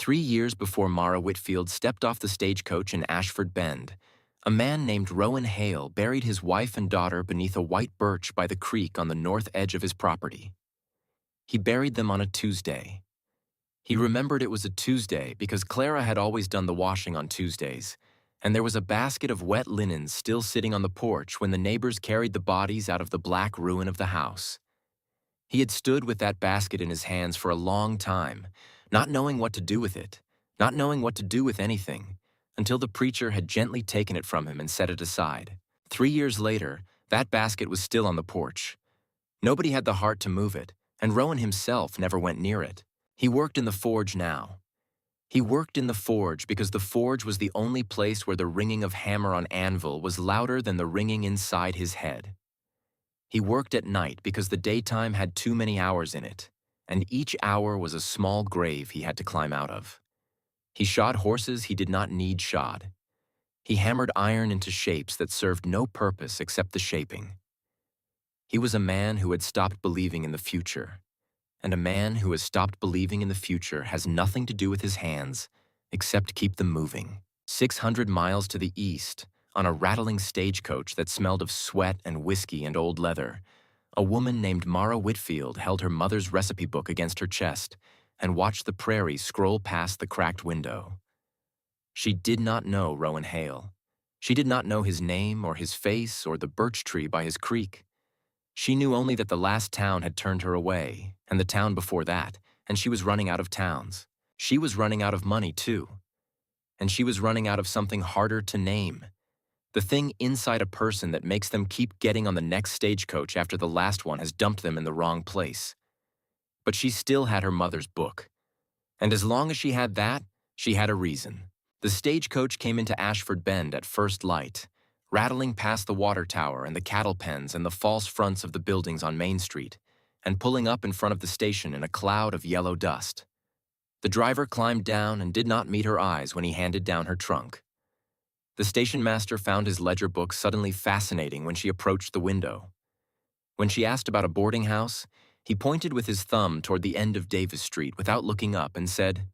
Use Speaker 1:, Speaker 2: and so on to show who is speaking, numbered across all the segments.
Speaker 1: 3 years before Mara Whitfield stepped off the stagecoach in Ashford Bend, a man named Rowan Hale buried his wife and daughter beneath a white birch by the creek on the north edge of his property. He buried them on a Tuesday. He remembered it was a Tuesday because Clara had always done the washing on Tuesdays, and there was a basket of wet linens still sitting on the porch when the neighbors carried the bodies out of the black ruin of the house. He had stood with that basket in his hands for a long time, not knowing what to do with it, not knowing what to do with anything, until the preacher had gently taken it from him and set it aside. 3 years later, that basket was still on the porch. Nobody had the heart to move it, and Rowan himself never went near it. He worked in the forge now. He worked in the forge because the forge was the only place where the ringing of hammer on anvil was louder than the ringing inside his head. He worked at night because the daytime had too many hours in it, and each hour was a small grave he had to climb out of. He shod horses he did not need shod. He hammered iron into shapes that served no purpose except the shaping. He was a man who had stopped believing in the future, and a man who has stopped believing in the future has nothing to do with his hands except keep them moving. 600 miles to the east, on a rattling stagecoach that smelled of sweat and whiskey and old leather, a woman named Mara Whitfield held her mother's recipe book against her chest and watched the prairie scroll past the cracked window. She did not know Rowan Hale. She did not know his name or his face or the birch tree by his creek. She knew only that the last town had turned her away, and the town before that, and she was running out of towns. She was running out of money, too. And she was running out of something harder to name. The thing inside a person that makes them keep getting on the next stagecoach after the last one has dumped them in the wrong place. But she still had her mother's book. And as long as she had that, she had a reason. The stagecoach came into Ashford Bend at first light, rattling past the water tower and the cattle pens and the false fronts of the buildings on Main Street, and pulling up in front of the station in a cloud of yellow dust. The driver climbed down and did not meet her eyes when he handed down her trunk. The station master found his ledger book suddenly fascinating when she approached the window. When she asked about a boarding house, he pointed with his thumb toward the end of Davis Street without looking up and said,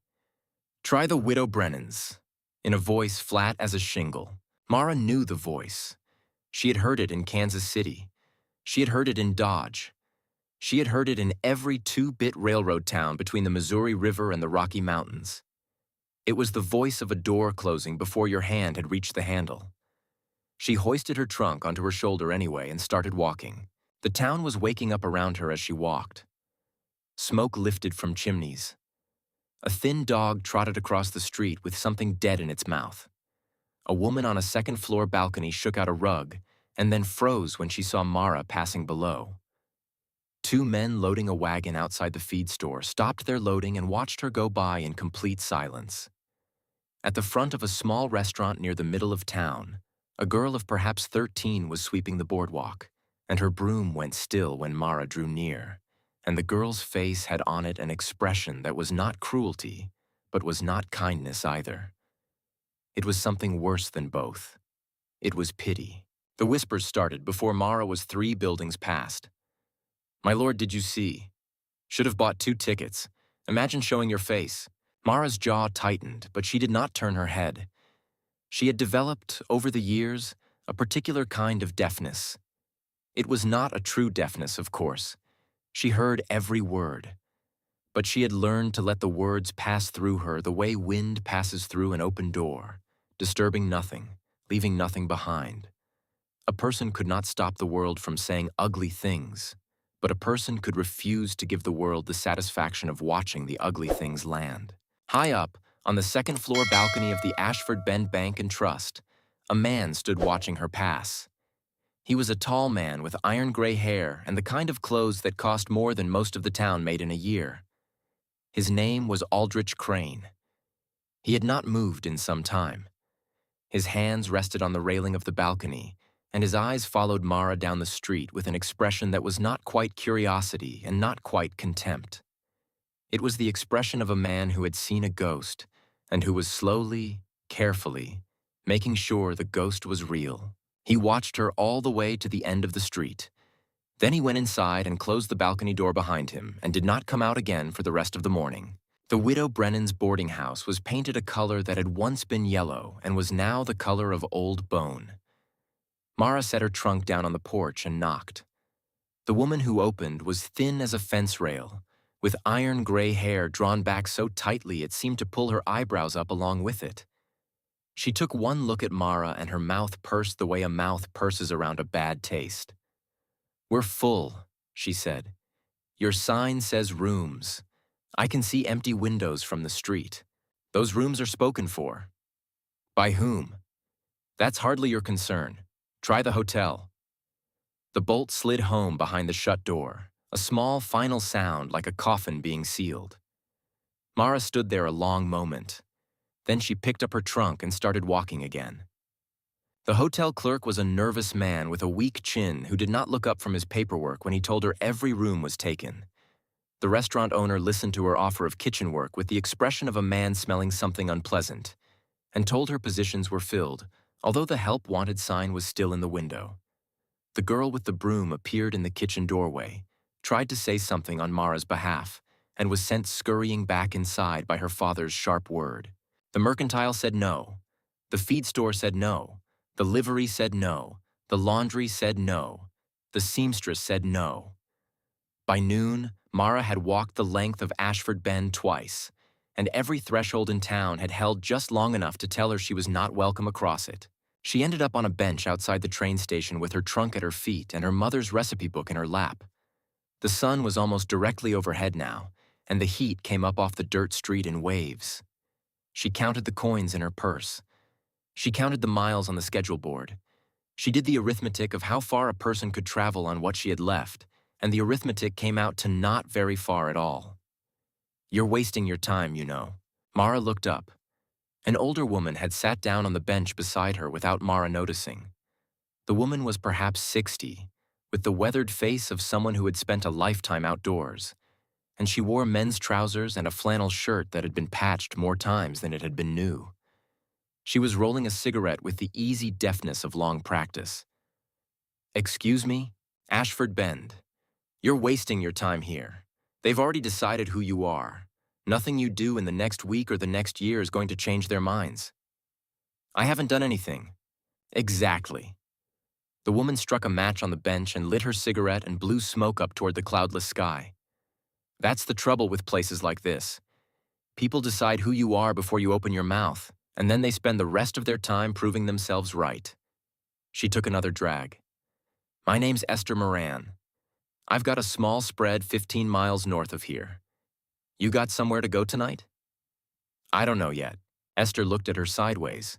Speaker 1: "Try the Widow Brennan's," in a voice flat as a shingle. Mara knew the voice. She had heard it in Kansas City. She had heard it in Dodge. She had heard it in every two-bit railroad town between the Missouri River and the Rocky Mountains. It was the voice of a door closing before your hand had reached the handle. She hoisted her trunk onto her shoulder anyway and started walking. The town was waking up around her as she walked. Smoke lifted from chimneys. A thin dog trotted across the street with something dead in its mouth. A woman on a second-floor balcony shook out a rug and then froze when she saw Mara passing below. Two men loading a wagon outside the feed store stopped their loading and watched her go by in complete silence. At the front of a small restaurant near the middle of town, a girl of perhaps 13 was sweeping the boardwalk, and her broom went still when Mara drew near, and the girl's face had on it an expression that was not cruelty, but was not kindness either. It was something worse than both. It was pity. The whispers started before Mara was 3 buildings past. "My lord, did you see? Should have bought 2 tickets. Imagine showing your face." Mara's jaw tightened, but she did not turn her head. She had developed, over the years, a particular kind of deafness. It was not a true deafness, of course. She heard every word. But she had learned to let the words pass through her the way wind passes through an open door, disturbing nothing, leaving nothing behind. A person could not stop the world from saying ugly things, but a person could refuse to give the world the satisfaction of watching the ugly things land. High up, on the second-floor balcony of the Ashford Bend Bank and Trust, a man stood watching her pass. He was a tall man with iron-gray hair and the kind of clothes that cost more than most of the town made in a year. His name was Aldrich Crane. He had not moved in some time. His hands rested on the railing of the balcony, and his eyes followed Mara down the street with an expression that was not quite curiosity and not quite contempt. It was the expression of a man who had seen a ghost and who was slowly, carefully, making sure the ghost was real. He watched her all the way to the end of the street. Then he went inside and closed the balcony door behind him and did not come out again for the rest of the morning. The widow Brennan's boarding house was painted a color that had once been yellow and was now the color of old bone. Mara set her trunk down on the porch and knocked. The woman who opened was thin as a fence rail, with iron gray hair drawn back so tightly it seemed to pull her eyebrows up along with it. She took one look at Mara and her mouth pursed the way a mouth purses around a bad taste. "We're full," she said. "Your sign says rooms. I can see empty windows from the street. Those rooms are spoken for." "By whom?" "That's hardly your concern. Try the hotel." The bolt slid home behind the shut door, a small final sound like a coffin being sealed. Mara stood there a long moment. Then she picked up her trunk and started walking again. The hotel clerk was a nervous man with a weak chin who did not look up from his paperwork when he told her every room was taken. The restaurant owner listened to her offer of kitchen work with the expression of a man smelling something unpleasant, and told her positions were filled, although the help wanted sign was still in the window. The girl with the broom appeared in the kitchen doorway, tried to say something on Mara's behalf, and was sent scurrying back inside by her father's sharp word. The mercantile said no. The feed store said no. The livery said no. The laundry said no. The seamstress said no. By noon, Mara had walked the length of Ashford Bend twice, and every threshold in town had held just long enough to tell her she was not welcome across it. She ended up on a bench outside the train station with her trunk at her feet and her mother's recipe book in her lap. The sun was almost directly overhead now, and the heat came up off the dirt street in waves. She counted the coins in her purse. She counted the miles on the schedule board. She did the arithmetic of how far a person could travel on what she had left, and the arithmetic came out to not very far at all. "You're wasting your time, you know." Mara looked up. An older woman had sat down on the bench beside her without Mara noticing. The woman was perhaps 60, with the weathered face of someone who had spent a lifetime outdoors, and she wore men's trousers and a flannel shirt that had been patched more times than it had been new. She was rolling a cigarette with the easy deftness of long practice. "Excuse me? Ashford Bend. You're wasting your time here. They've already decided who you are. Nothing you do in the next week or the next year is going to change their minds." "I haven't done anything." "Exactly." The woman struck a match on the bench and lit her cigarette and blew smoke up toward the cloudless sky. "That's the trouble with places like this. People decide who you are before you open your mouth, and then they spend the rest of their time proving themselves right." She took another drag. "My name's Esther Moran. I've got a small spread 15 miles north of here. You got somewhere to go tonight?" "I don't know yet." Esther looked at her sideways.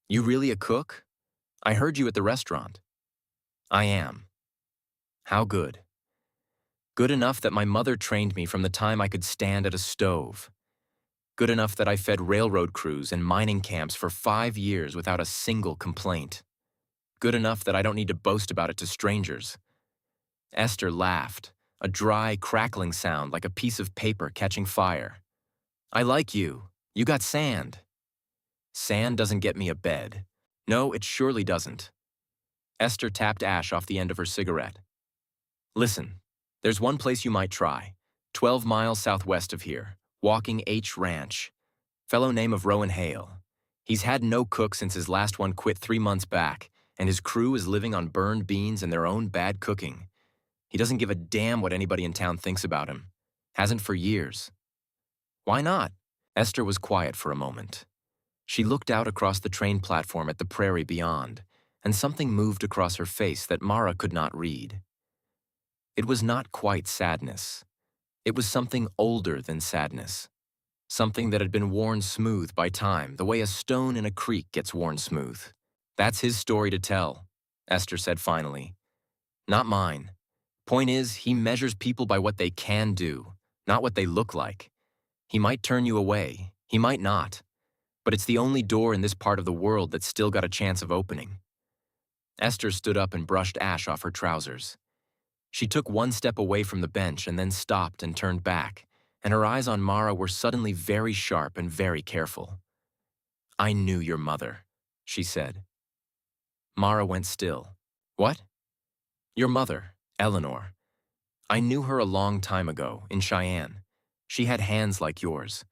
Speaker 1: "You really a cook? I heard you at the restaurant." "I am." "How good?" "Good enough that my mother trained me from the time I could stand at a stove. Good enough that I fed railroad crews and mining camps for 5 years without a single complaint. Good enough that I don't need to boast about it to strangers." Esther laughed, a dry, crackling sound like a piece of paper catching fire. "I like you. You got sand." "Sand doesn't get me a bed." "No, it surely doesn't." Esther tapped ash off the end of her cigarette. "Listen, there's one place you might try. 12 miles southwest of here. Walking H Ranch. Fellow name of Rowan Hale. He's had no cook since his last one quit 3 months back, and his crew is living on burned beans and their own bad cooking. He doesn't give a damn what anybody in town thinks about him. Hasn't for years." "Why not?" Esther was quiet for a moment. She looked out across the train platform at the prairie beyond, and something moved across her face that Mara could not read. It was not quite sadness. It was something older than sadness. Something that had been worn smooth by time, the way a stone in a creek gets worn smooth. "That's his story to tell," Esther said finally. "Not mine. Point is, he measures people by what they can do, not what they look like. He might turn you away, he might not, but it's the only door in this part of the world that's still got a chance of opening." Esther stood up and brushed ash off her trousers. She took one step away from the bench and then stopped and turned back, and her eyes on Mara were suddenly very sharp and very careful. "I knew your mother," she said. Mara went still. "What?" "Your mother, Eleanor. I knew her a long time ago, in Cheyenne. She had hands like yours.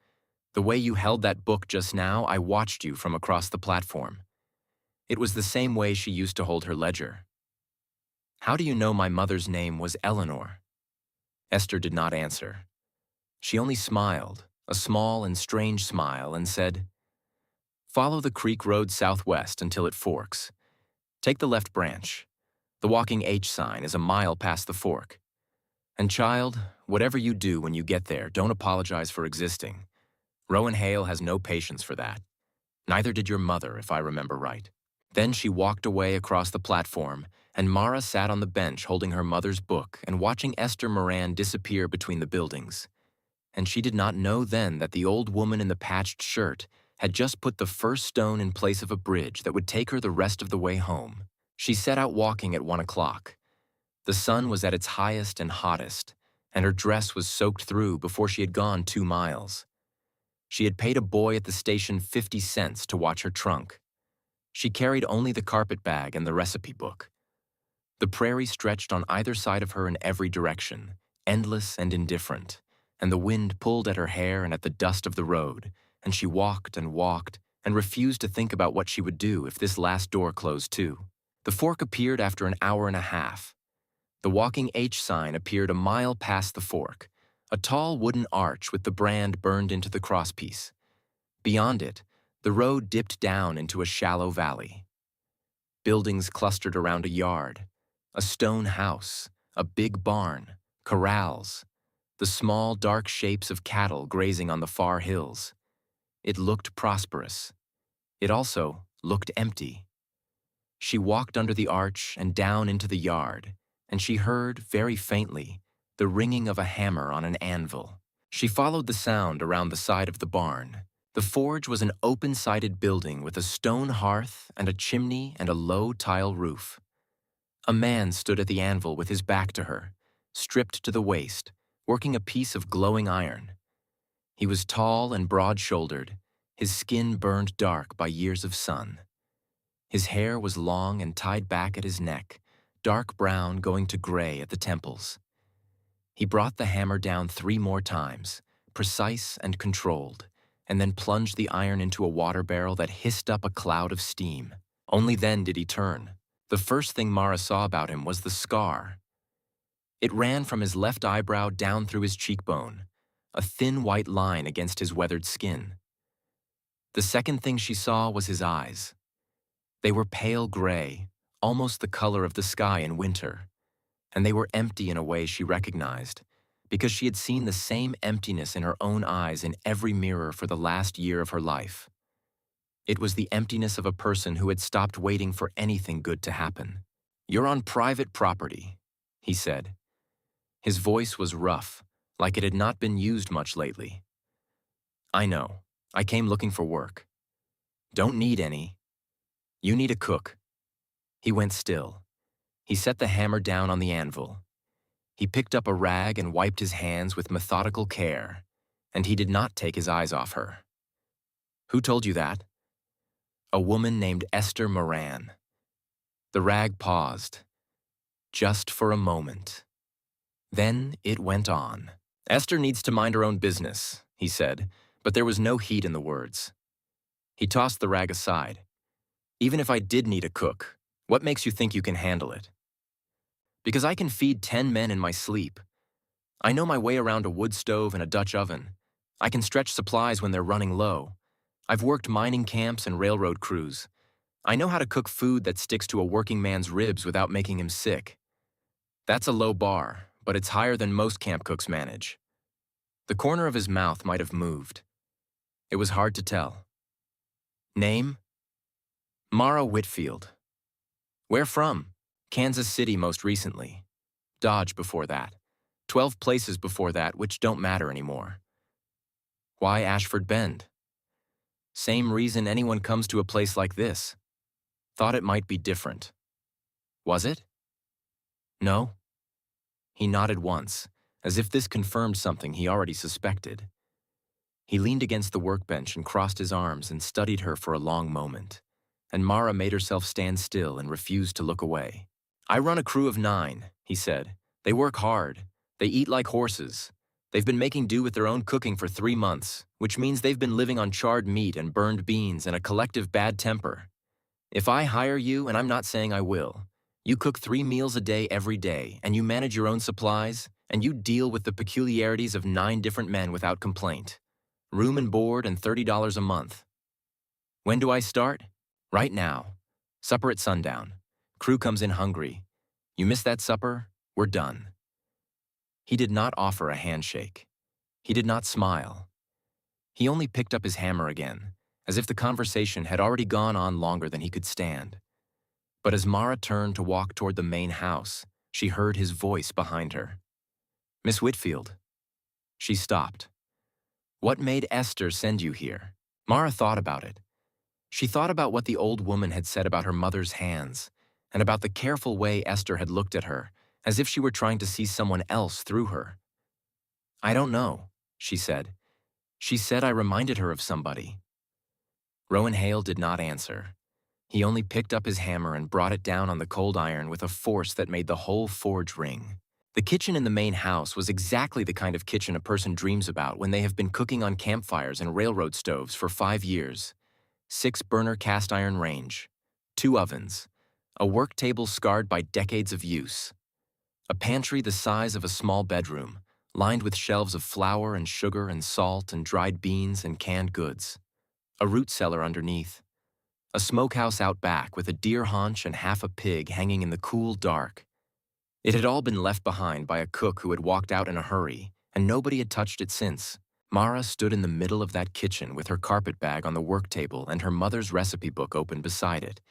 Speaker 1: The way you held that book just now, I watched you from across the platform. It was the same way she used to hold her ledger. How do you know my mother's name was Eleanor? Esther did not answer. She only smiled, a small and strange smile, and said, "Follow the creek road southwest until it forks. Take the left branch. The walking H sign is a mile past the fork. And child, whatever you do when you get there, don't apologize for existing. Rowan Hale has no patience for that. Neither did your mother, if I remember right." Then she walked away across the platform, and Mara sat on the bench holding her mother's book and watching Esther Moran disappear between the buildings. And she did not know then that the old woman in the patched shirt had just put the first stone in place of a bridge that would take her the rest of the way home. She set out walking at 1 o'clock. The sun was at its highest and hottest, and her dress was soaked through before she had gone 2 miles. She had paid a boy at the station 50 cents to watch her trunk. She carried only the carpet bag and the recipe book. The prairie stretched on either side of her in every direction, endless and indifferent, and the wind pulled at her hair and at the dust of the road, and she walked and refused to think about what she would do if this last door closed too. The fork appeared after an hour and a half. The walking H sign appeared a mile past the fork, a tall wooden arch with the brand burned into the crosspiece. Beyond it, the road dipped down into a shallow valley. Buildings clustered around a yard, a stone house, a big barn, corrals, the small dark shapes of cattle grazing on the far hills. It looked prosperous. It also looked empty. She walked under the arch and down into the yard, and she heard, very faintly, the ringing of a hammer on an anvil. She followed the sound around the side of the barn. The forge was an open-sided building with a stone hearth and a chimney and a low tile roof. A man stood at the anvil with his back to her, stripped to the waist, working a piece of glowing iron. He was tall and broad-shouldered, his skin burned dark by years of sun. His hair was long and tied back at his neck, dark brown going to gray at the temples. He brought the hammer down 3 more times, precise and controlled, and then plunged the iron into a water barrel that hissed up a cloud of steam. Only then did he turn. The first thing Mara saw about him was the scar. It ran from his left eyebrow down through his cheekbone, a thin white line against his weathered skin. The second thing she saw was his eyes. They were pale gray, almost the color of the sky in winter, and they were empty in a way she recognized, because she had seen the same emptiness in her own eyes in every mirror for the last year of her life. It was the emptiness of a person who had stopped waiting for anything good to happen. "You're on private property," he said. His voice was rough, like it had not been used much lately. "I know. I came looking for work. Don't need any. You need a cook." He went still. He set the hammer down on the anvil. He picked up a rag and wiped his hands with methodical care, and he did not take his eyes off her. "Who told you that?" "A woman named Esther Moran." The rag paused, just for a moment. Then it went on. "Esther needs to mind her own business," he said, but there was no heat in the words. He tossed the rag aside. "Even if I did need a cook, what makes you think you can handle it?" "Because I can feed 10 men in my sleep. I know my way around a wood stove and a Dutch oven. I can stretch supplies when they're running low. I've worked mining camps and railroad crews. I know how to cook food that sticks to a working man's ribs without making him sick. That's a low bar, but it's higher than most camp cooks manage." The corner of his mouth might have moved. It was hard to tell. "Name?" "Mara Whitfield." "Where from?" "Kansas City most recently. Dodge before that. 12 places before that which don't matter anymore." "Why Ashford Bend?" "Same reason anyone comes to a place like this. Thought it might be different." "Was it?" "No." He nodded once, as if this confirmed something he already suspected. He leaned against the workbench and crossed his arms and studied her for a long moment, and Mara made herself stand still and refused to look away. "I run a crew of 9, he said. "They work hard. They eat like horses. They've been making do with their own cooking for 3 months, which means they've been living on charred meat and burned beans and a collective bad temper. If I hire you, and I'm not saying I will, you cook 3 meals a day every day, and you manage your own supplies, and you deal with the peculiarities of 9 different men without complaint. Room and board and $30 a month. When do I start? Right now. Supper at sundown. Crew comes in hungry. You miss that supper? We're done. He did not offer a handshake. He did not smile. He only picked up his hammer again, as if the conversation had already gone on longer than he could stand. But as Mara turned to walk toward the main house, she heard his voice behind her. Miss Whitfield. She stopped. What made Esther send you here? Mara thought about it. She thought about what the old woman had said about her mother's hands, and about the careful way Esther had looked at her, as if she were trying to see someone else through her. I don't know, she said. She said I reminded her of somebody. Rowan Hale did not answer. He only picked up his hammer and brought it down on the cold iron with a force that made the whole forge ring. The kitchen in the main house was exactly the kind of kitchen a person dreams about when they have been cooking on campfires and railroad stoves for 5 years. 6-burner cast iron range, 2 ovens, a work table scarred by decades of use, a pantry the size of a small bedroom, lined with shelves of flour and sugar and salt and dried beans and canned goods, a root cellar underneath, a smokehouse out back with a deer haunch and half a pig hanging in the cool dark. It had all been left behind by a cook who had walked out in a hurry, and nobody had touched it since. Mara stood in the middle of that kitchen with her carpet bag on the work table and her mother's recipe book open beside it,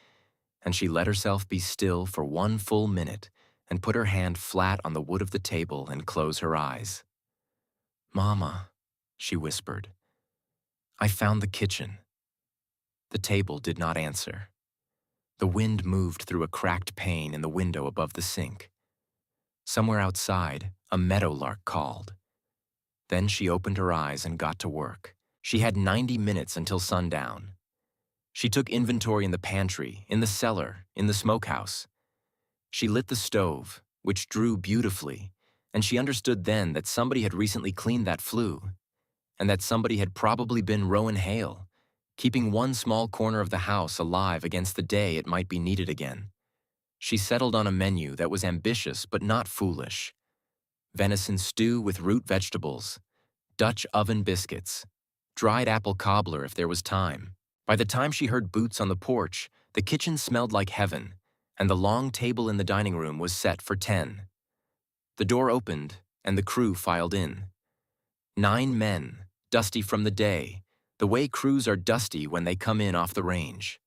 Speaker 1: and she let herself be still for 1 full minute and put her hand flat on the wood of the table and close her eyes. Mama, she whispered, I found the kitchen. The table did not answer. The wind moved through a cracked pane in the window above the sink. Somewhere outside, a meadowlark called. Then she opened her eyes and got to work. She had 90 minutes until sundown. She took inventory in the pantry, in the cellar, in the smokehouse. She lit the stove, which drew beautifully, and she understood then that somebody had recently cleaned that flue, and that somebody had probably been Rowan Hale, keeping one small corner of the house alive against the day it might be needed again. She settled on a menu that was ambitious but not foolish. Venison stew with root vegetables, Dutch oven biscuits, dried apple cobbler if there was time. By the time she heard boots on the porch, the kitchen smelled like heaven, and the long table in the dining room was set for 10. The door opened, and the crew filed in. 9 men, dusty from the day, the way crews are dusty when they come in off the range.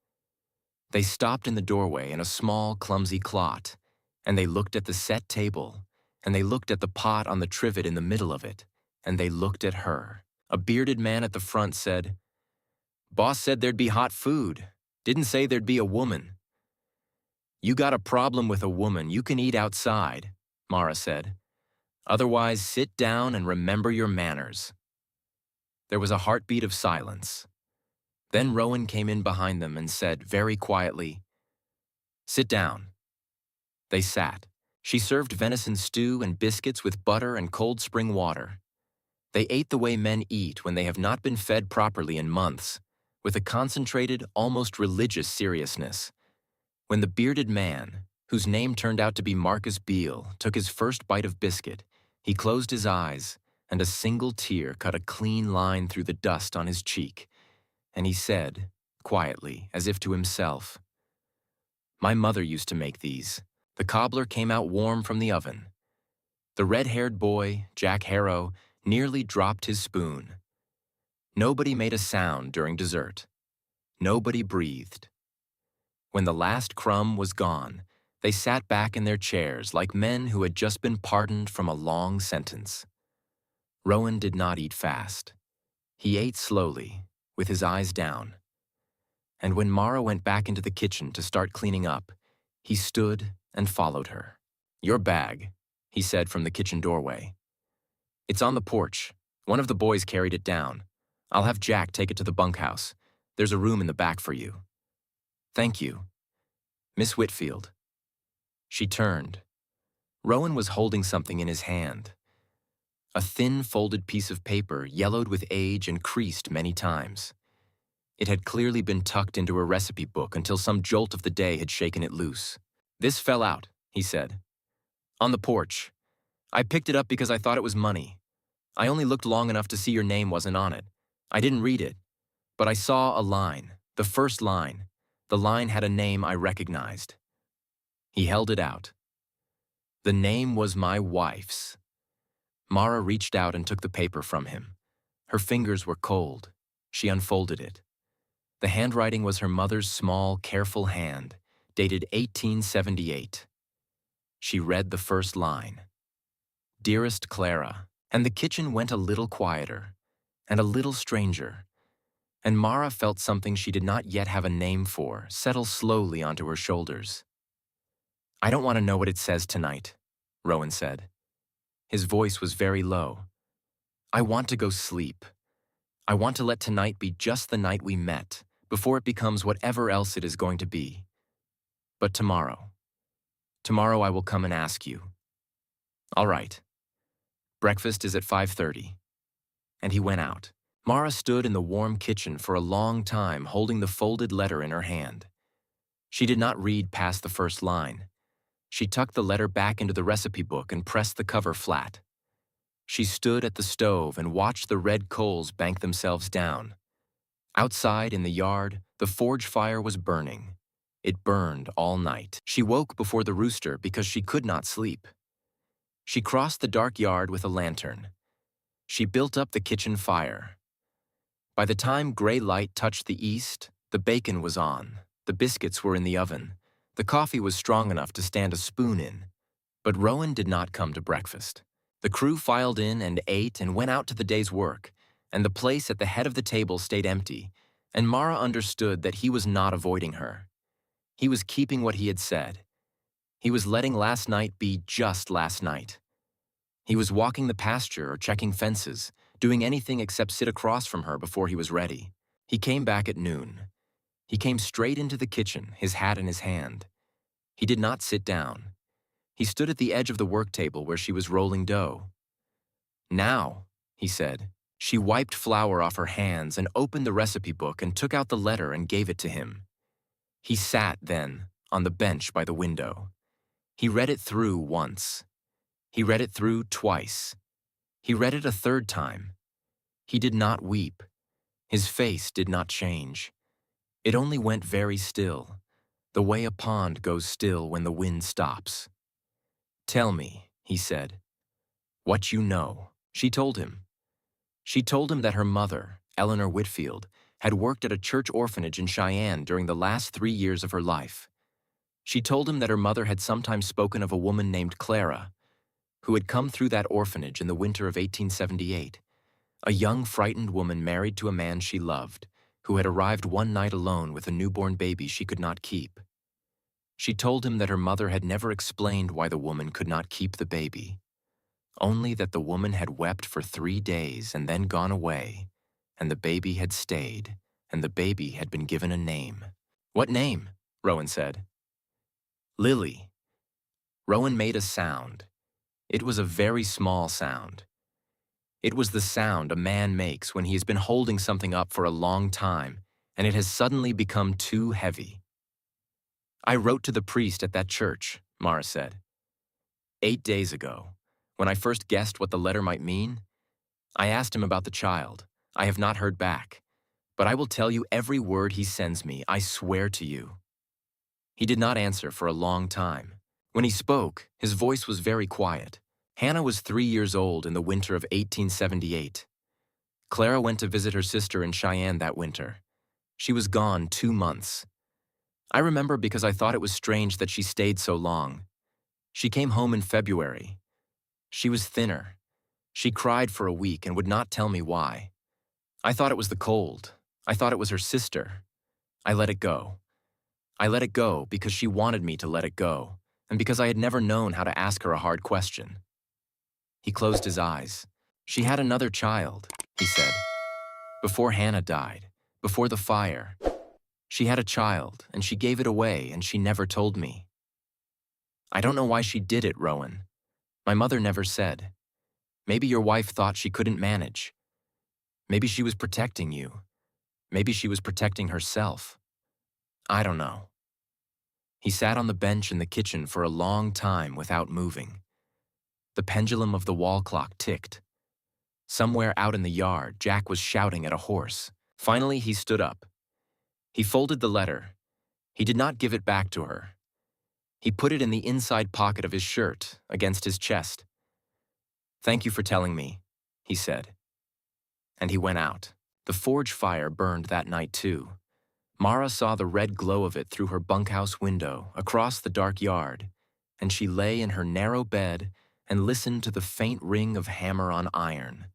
Speaker 1: They stopped in the doorway in a small, clumsy clot, and they looked at the set table, and they looked at the pot on the trivet in the middle of it, and they looked at her. A bearded man at the front said, Boss said there'd be hot food. Didn't say there'd be a woman. You got a problem with a woman, you can eat outside, Mara said. Otherwise, sit down and remember your manners. There was a heartbeat of silence. Then Rowan came in behind them and said very quietly, Sit down. They sat. She served venison stew and biscuits with butter and cold spring water. They ate the way men eat when they have not been fed properly in months, with a concentrated, almost religious seriousness. When the bearded man, whose name turned out to be Marcus Beale, took his first bite of biscuit, he closed his eyes, and a single tear cut a clean line through the dust on his cheek, and he said, quietly, as if to himself, My mother used to make these. The cobbler came out warm from the oven. The red-haired boy, Jack Harrow, nearly dropped his spoon. Nobody made a sound during dessert. Nobody breathed. When the last crumb was gone, they sat back in their chairs like men who had just been pardoned from a long sentence. Rowan did not eat fast. He ate slowly, with his eyes down. And when Mara went back into the kitchen to start cleaning up, he stood and followed her. Your bag, he said from the kitchen doorway. It's on the porch. One of the boys carried it down. I'll have Jack take it to the bunkhouse. There's a room in the back for you. Thank you. Miss Whitfield. She turned. Rowan was holding something in his hand. A thin, folded piece of paper, yellowed with age and creased many times. It had clearly been tucked into a recipe book until some jolt of the day had shaken it loose. "This fell out," he said. "On the porch. I picked it up because I thought it was money. I only looked long enough to see your name wasn't on it. I didn't read it, but I saw a line, the first line. The line had a name I recognized." He held it out. The name was my wife's. Mara reached out and took the paper from him. Her fingers were cold. She unfolded it. The handwriting was her mother's small, careful hand, dated 1878. She read the first line. "Dearest Clara," and the kitchen went a little quieter, and a little stranger, and Mara felt something she did not yet have a name for settle slowly onto her shoulders. "I don't want to know what it says tonight," Rowan said. His voice was very low. "I want to go sleep. I want to let tonight be just the night we met, before it becomes whatever else it is going to be. But tomorrow I will come and ask you." "All right. Breakfast is at 5:30. And he went out. Mara stood in the warm kitchen for a long time, holding the folded letter in her hand. She did not read past the first line. She tucked the letter back into the recipe book and pressed the cover flat. She stood at the stove and watched the red coals bank themselves down. Outside in the yard, the forge fire was burning. It burned all night. She woke before the rooster because she could not sleep. She crossed the dark yard with a lantern. She built up the kitchen fire. By the time gray light touched the east, the bacon was on, the biscuits were in the oven, the coffee was strong enough to stand a spoon in. But Rowan did not come to breakfast. The crew filed in and ate and went out to the day's work, and the place at the head of the table stayed empty, and Mara understood that he was not avoiding her. He was keeping what he had said. He was letting last night be just last night. He was walking the pasture or checking fences, doing anything except sit across from her before he was ready. He came back at noon. He came straight into the kitchen, his hat in his hand. He did not sit down. He stood at the edge of the work table where she was rolling dough. "Now," he said. She wiped flour off her hands and opened the recipe book and took out the letter and gave it to him. He sat, then, on the bench by the window. He read it through once. He read it through twice. He read it a third time. He did not weep. His face did not change. It only went very still, the way a pond goes still when the wind stops. "Tell me," he said, "what you know." She told him. She told him that her mother, Eleanor Whitfield, had worked at a church orphanage in Cheyenne during the last 3 years of her life. She told him that her mother had sometimes spoken of a woman named Clara, who had come through that orphanage in the winter of 1878, a young, frightened woman married to a man she loved, who had arrived one night alone with a newborn baby she could not keep. She told him that her mother had never explained why the woman could not keep the baby, only that the woman had wept for 3 days and then gone away, and the baby had stayed, and the baby had been given a name. "What name?" Rowan said. "Lily." Rowan made a sound. It was a very small sound. It was the sound a man makes when he has been holding something up for a long time and it has suddenly become too heavy. "I wrote to the priest at that church," Mara said. 8 days ago, when I first guessed what the letter might mean, I asked him about the child. I have not heard back, but I will tell you every word he sends me, I swear to you." He did not answer for a long time. When he spoke, his voice was very quiet. Hannah was 3 years old in the winter of 1878. Clara went to visit her sister in Cheyenne that winter. She was gone 2 months. I remember because I thought it was strange that she stayed so long. She came home in February. She was thinner. She cried for a week and would not tell me why. I thought it was the cold. I thought it was her sister. I let it go. I let it go because she wanted me to let it go, and because I had never known how to ask her a hard question. He closed his eyes. "She had another child," he said. "Before Hannah died, before the fire. She had a child, and she gave it away, and she never told me. I don't know why she did it, Rowan. My mother never said. Maybe your wife thought she couldn't manage. Maybe she was protecting you. Maybe she was protecting herself. I don't know. He sat on the bench in the kitchen for a long time without moving. The pendulum of the wall clock ticked. Somewhere out in the yard, Jack was shouting at a horse. Finally, he stood up. He folded the letter. He did not give it back to her. He put it in the inside pocket of his shirt, against his chest. "Thank you for telling me," he said. And he went out. The forge fire burned that night too. Mara saw the red glow of it through her bunkhouse window, across the dark yard, and she lay in her narrow bed and listened to the faint ring of hammer on iron.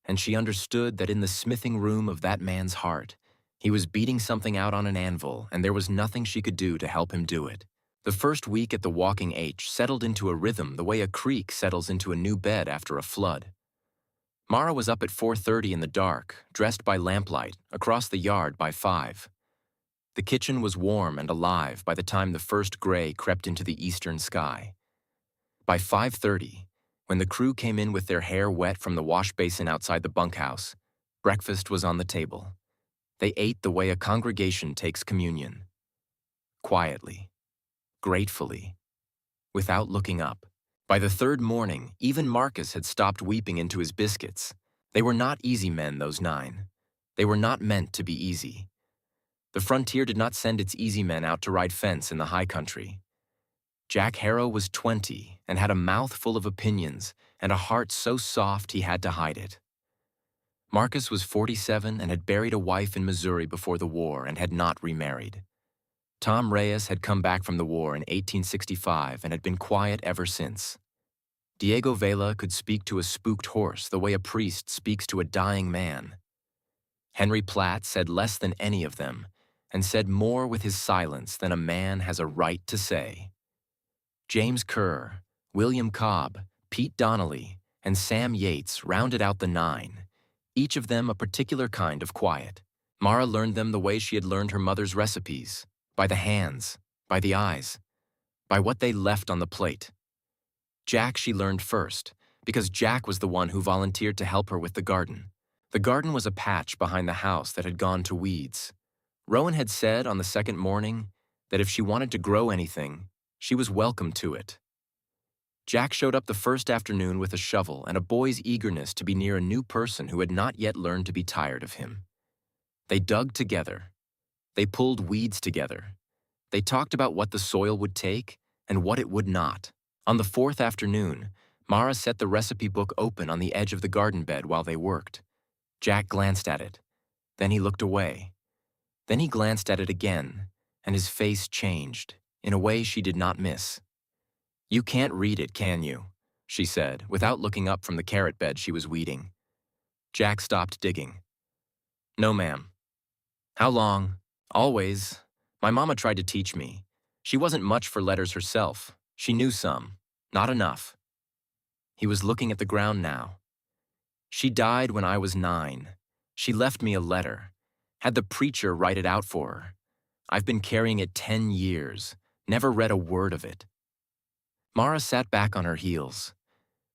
Speaker 1: And she understood that in the smithing room of that man's heart, he was beating something out on an anvil, and there was nothing she could do to help him do it. The first week at the Walking H settled into a rhythm the way a creek settles into a new bed after a flood. Mara was up at 4:30 in the dark, dressed by lamplight, across the yard by 5. The kitchen was warm and alive by the time the first gray crept into the eastern sky. By 5:30, when the crew came in with their hair wet from the wash basin outside the bunkhouse, breakfast was on the table. They ate the way a congregation takes communion. Quietly, gratefully, without looking up. By the third morning, even Marcus had stopped weeping into his biscuits. They were not easy men, those 9. They were not meant to be easy. The frontier did not send its easy men out to ride fence in the high country. Jack Harrow was 20 and had a mouth full of opinions and a heart so soft he had to hide it. Marcus was 47 and had buried a wife in Missouri before the war and had not remarried. Tom Reyes had come back from the war in 1865 and had been quiet ever since. Diego Vela could speak to a spooked horse the way a priest speaks to a dying man. Henry Platt said less than any of them, and said more with his silence than a man has a right to say. James Kerr, William Cobb, Pete Donnelly, and Sam Yates rounded out the 9, each of them a particular kind of quiet. Mara learned them the way she had learned her mother's recipes, by the hands, by the eyes, by what they left on the plate. Jack she learned first, because Jack was the one who volunteered to help her with the garden. The garden was a patch behind the house that had gone to weeds. Rowan had said on the second morning that if she wanted to grow anything, she was welcome to it. Jack showed up the first afternoon with a shovel and a boy's eagerness to be near a new person who had not yet learned to be tired of him. They dug together. They pulled weeds together. They talked about what the soil would take and what it would not. On the 4th afternoon, Mara set the recipe book open on the edge of the garden bed while they worked. Jack glanced at it. Then he looked away. Then he glanced at it again, and his face changed, in a way she did not miss. "You can't read it, can you?" she said, without looking up from the carrot bed she was weeding. Jack stopped digging. "No, ma'am." "How long?" "Always. My mama tried to teach me. She wasn't much for letters herself. She knew some. Not enough." He was looking at the ground now. "She died when I was 9. She left me a letter. Had the preacher write it out for her. I've been carrying it 10 years. Never read a word of it." Mara sat back on her heels.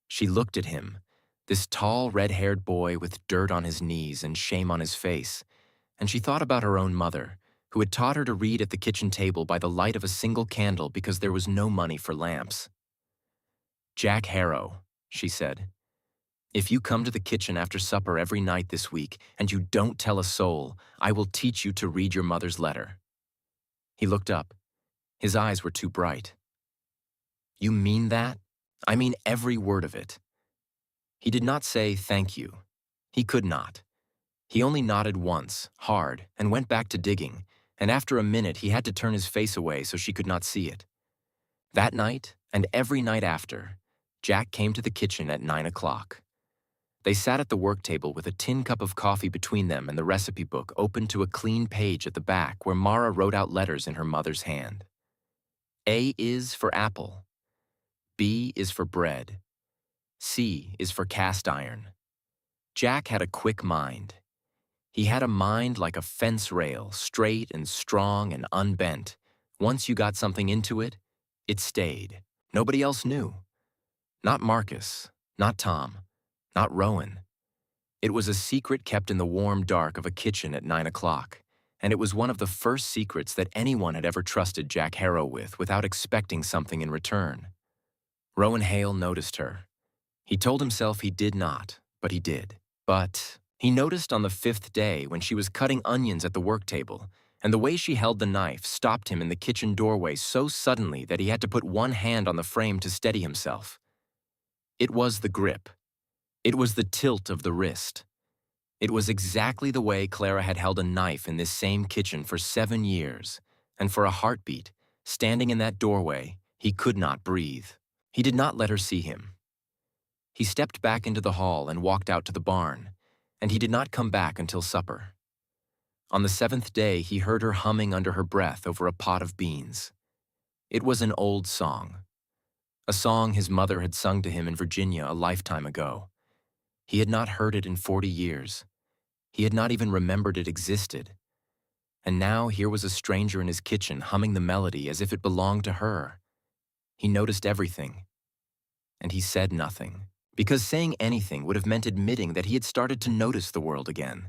Speaker 1: She looked at him, this tall, red-haired boy with dirt on his knees and shame on his face, and she thought about her own mother, who had taught her to read at the kitchen table by the light of a single candle because there was no money for lamps. "Jack Harrow," she said, "if you come to the kitchen after supper every night this week and you don't tell a soul, I will teach you to read your mother's letter." He looked up. His eyes were too bright. "You mean that?" "I mean every word of it." He did not say thank you. He could not. He only nodded once, hard, and went back to digging, and after a minute he had to turn his face away so she could not see it. That night, and every night after, Jack came to the kitchen at 9 o'clock. They sat at the work table with a tin cup of coffee between them and the recipe book open to a clean page at the back where Mara wrote out letters in her mother's hand. A is for apple. B is for bread. C is for cast iron. Jack had a quick mind. He had a mind like a fence rail, straight and strong and unbent. Once you got something into it, it stayed. Nobody else knew. Not Marcus, not Tom, Not Rowan. It was a secret kept in the warm dark of a kitchen at 9 o'clock, and it was one of the first secrets that anyone had ever trusted Jack Harrow with without expecting something in return. Rowan Hale noticed her. He told himself he did not, but he did. But he noticed on the fifth day when she was cutting onions at the work table, and the way she held the knife stopped him in the kitchen doorway so suddenly that he had to put one hand on the frame to steady himself. It was the grip. It was the tilt of the wrist. It was exactly the way Clara had held a knife in this same kitchen for 7 years, and for a heartbeat, standing in that doorway, he could not breathe. He did not let her see him. He stepped back into the hall and walked out to the barn, and he did not come back until supper. On the 7th day, he heard her humming under her breath over a pot of beans. It was an old song, a song his mother had sung to him in Virginia a lifetime ago. He had not heard it in 40 years. He had not even remembered it existed. And now here was a stranger in his kitchen humming the melody as if it belonged to her. He noticed everything, and he said nothing, because saying anything would have meant admitting that he had started to notice the world again.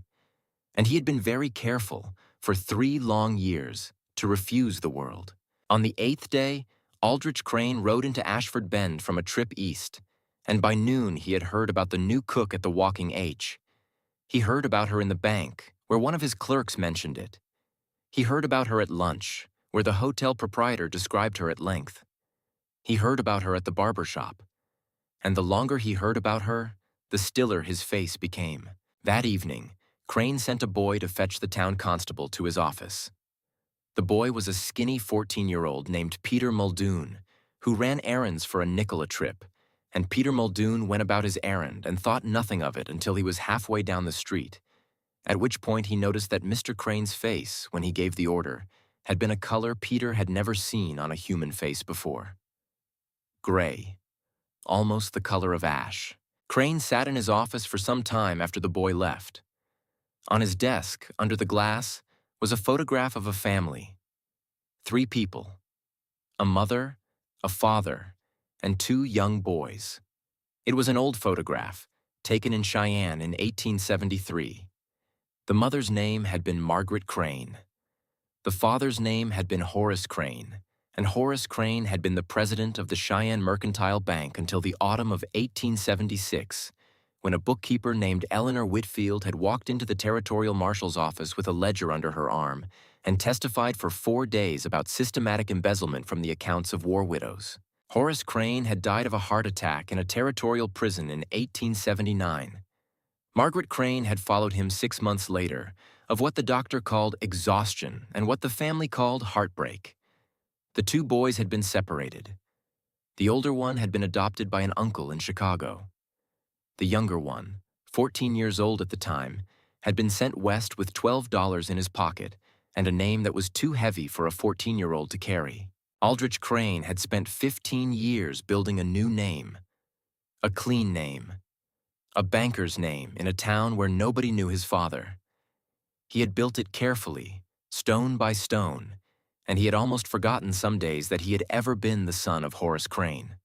Speaker 1: And he had been very careful, for 3 long years, to refuse the world. On the 8th day, Aldrich Crane rode into Ashford Bend from a trip east, and by noon he had heard about the new cook at the Walking H. He heard about her in the bank, where one of his clerks mentioned it. He heard about her at lunch, where the hotel proprietor described her at length. He heard about her at the barber shop. And the longer he heard about her, the stiller his face became. That evening, Crane sent a boy to fetch the town constable to his office. The boy was a skinny 14-year-old named Peter Muldoon, who ran errands for a nickel a trip, and Peter Muldoon went about his errand and thought nothing of it until he was halfway down the street, at which point he noticed that Mr. Crane's face, when he gave the order, had been a color Peter had never seen on a human face before. Gray. Almost the color of ash. Crane sat in his office for some time after the boy left. On his desk, under the glass, was a photograph of a family. 3 people. A mother, a father, and 2 young boys. It was an old photograph, taken in Cheyenne in 1873. The mother's name had been Margaret Crane. The father's name had been Horace Crane, and Horace Crane had been the president of the Cheyenne Mercantile Bank until the autumn of 1876, when a bookkeeper named Eleanor Whitfield had walked into the territorial marshal's office with a ledger under her arm and testified for 4 days about systematic embezzlement from the accounts of war widows. Horace Crane had died of a heart attack in a territorial prison in 1879. Margaret Crane had followed him 6 months later, of what the doctor called exhaustion and what the family called heartbreak. The 2 boys had been separated. The older one had been adopted by an uncle in Chicago. The younger one, 14 years old at the time, had been sent west with $12 in his pocket and a name that was too heavy for a 14-year-old to carry. Aldrich Crane had spent 15 years building a new name, a clean name, a banker's name in a town where nobody knew his father. He had built it carefully, stone by stone, and he had almost forgotten some days that he had ever been the son of Horace Crane.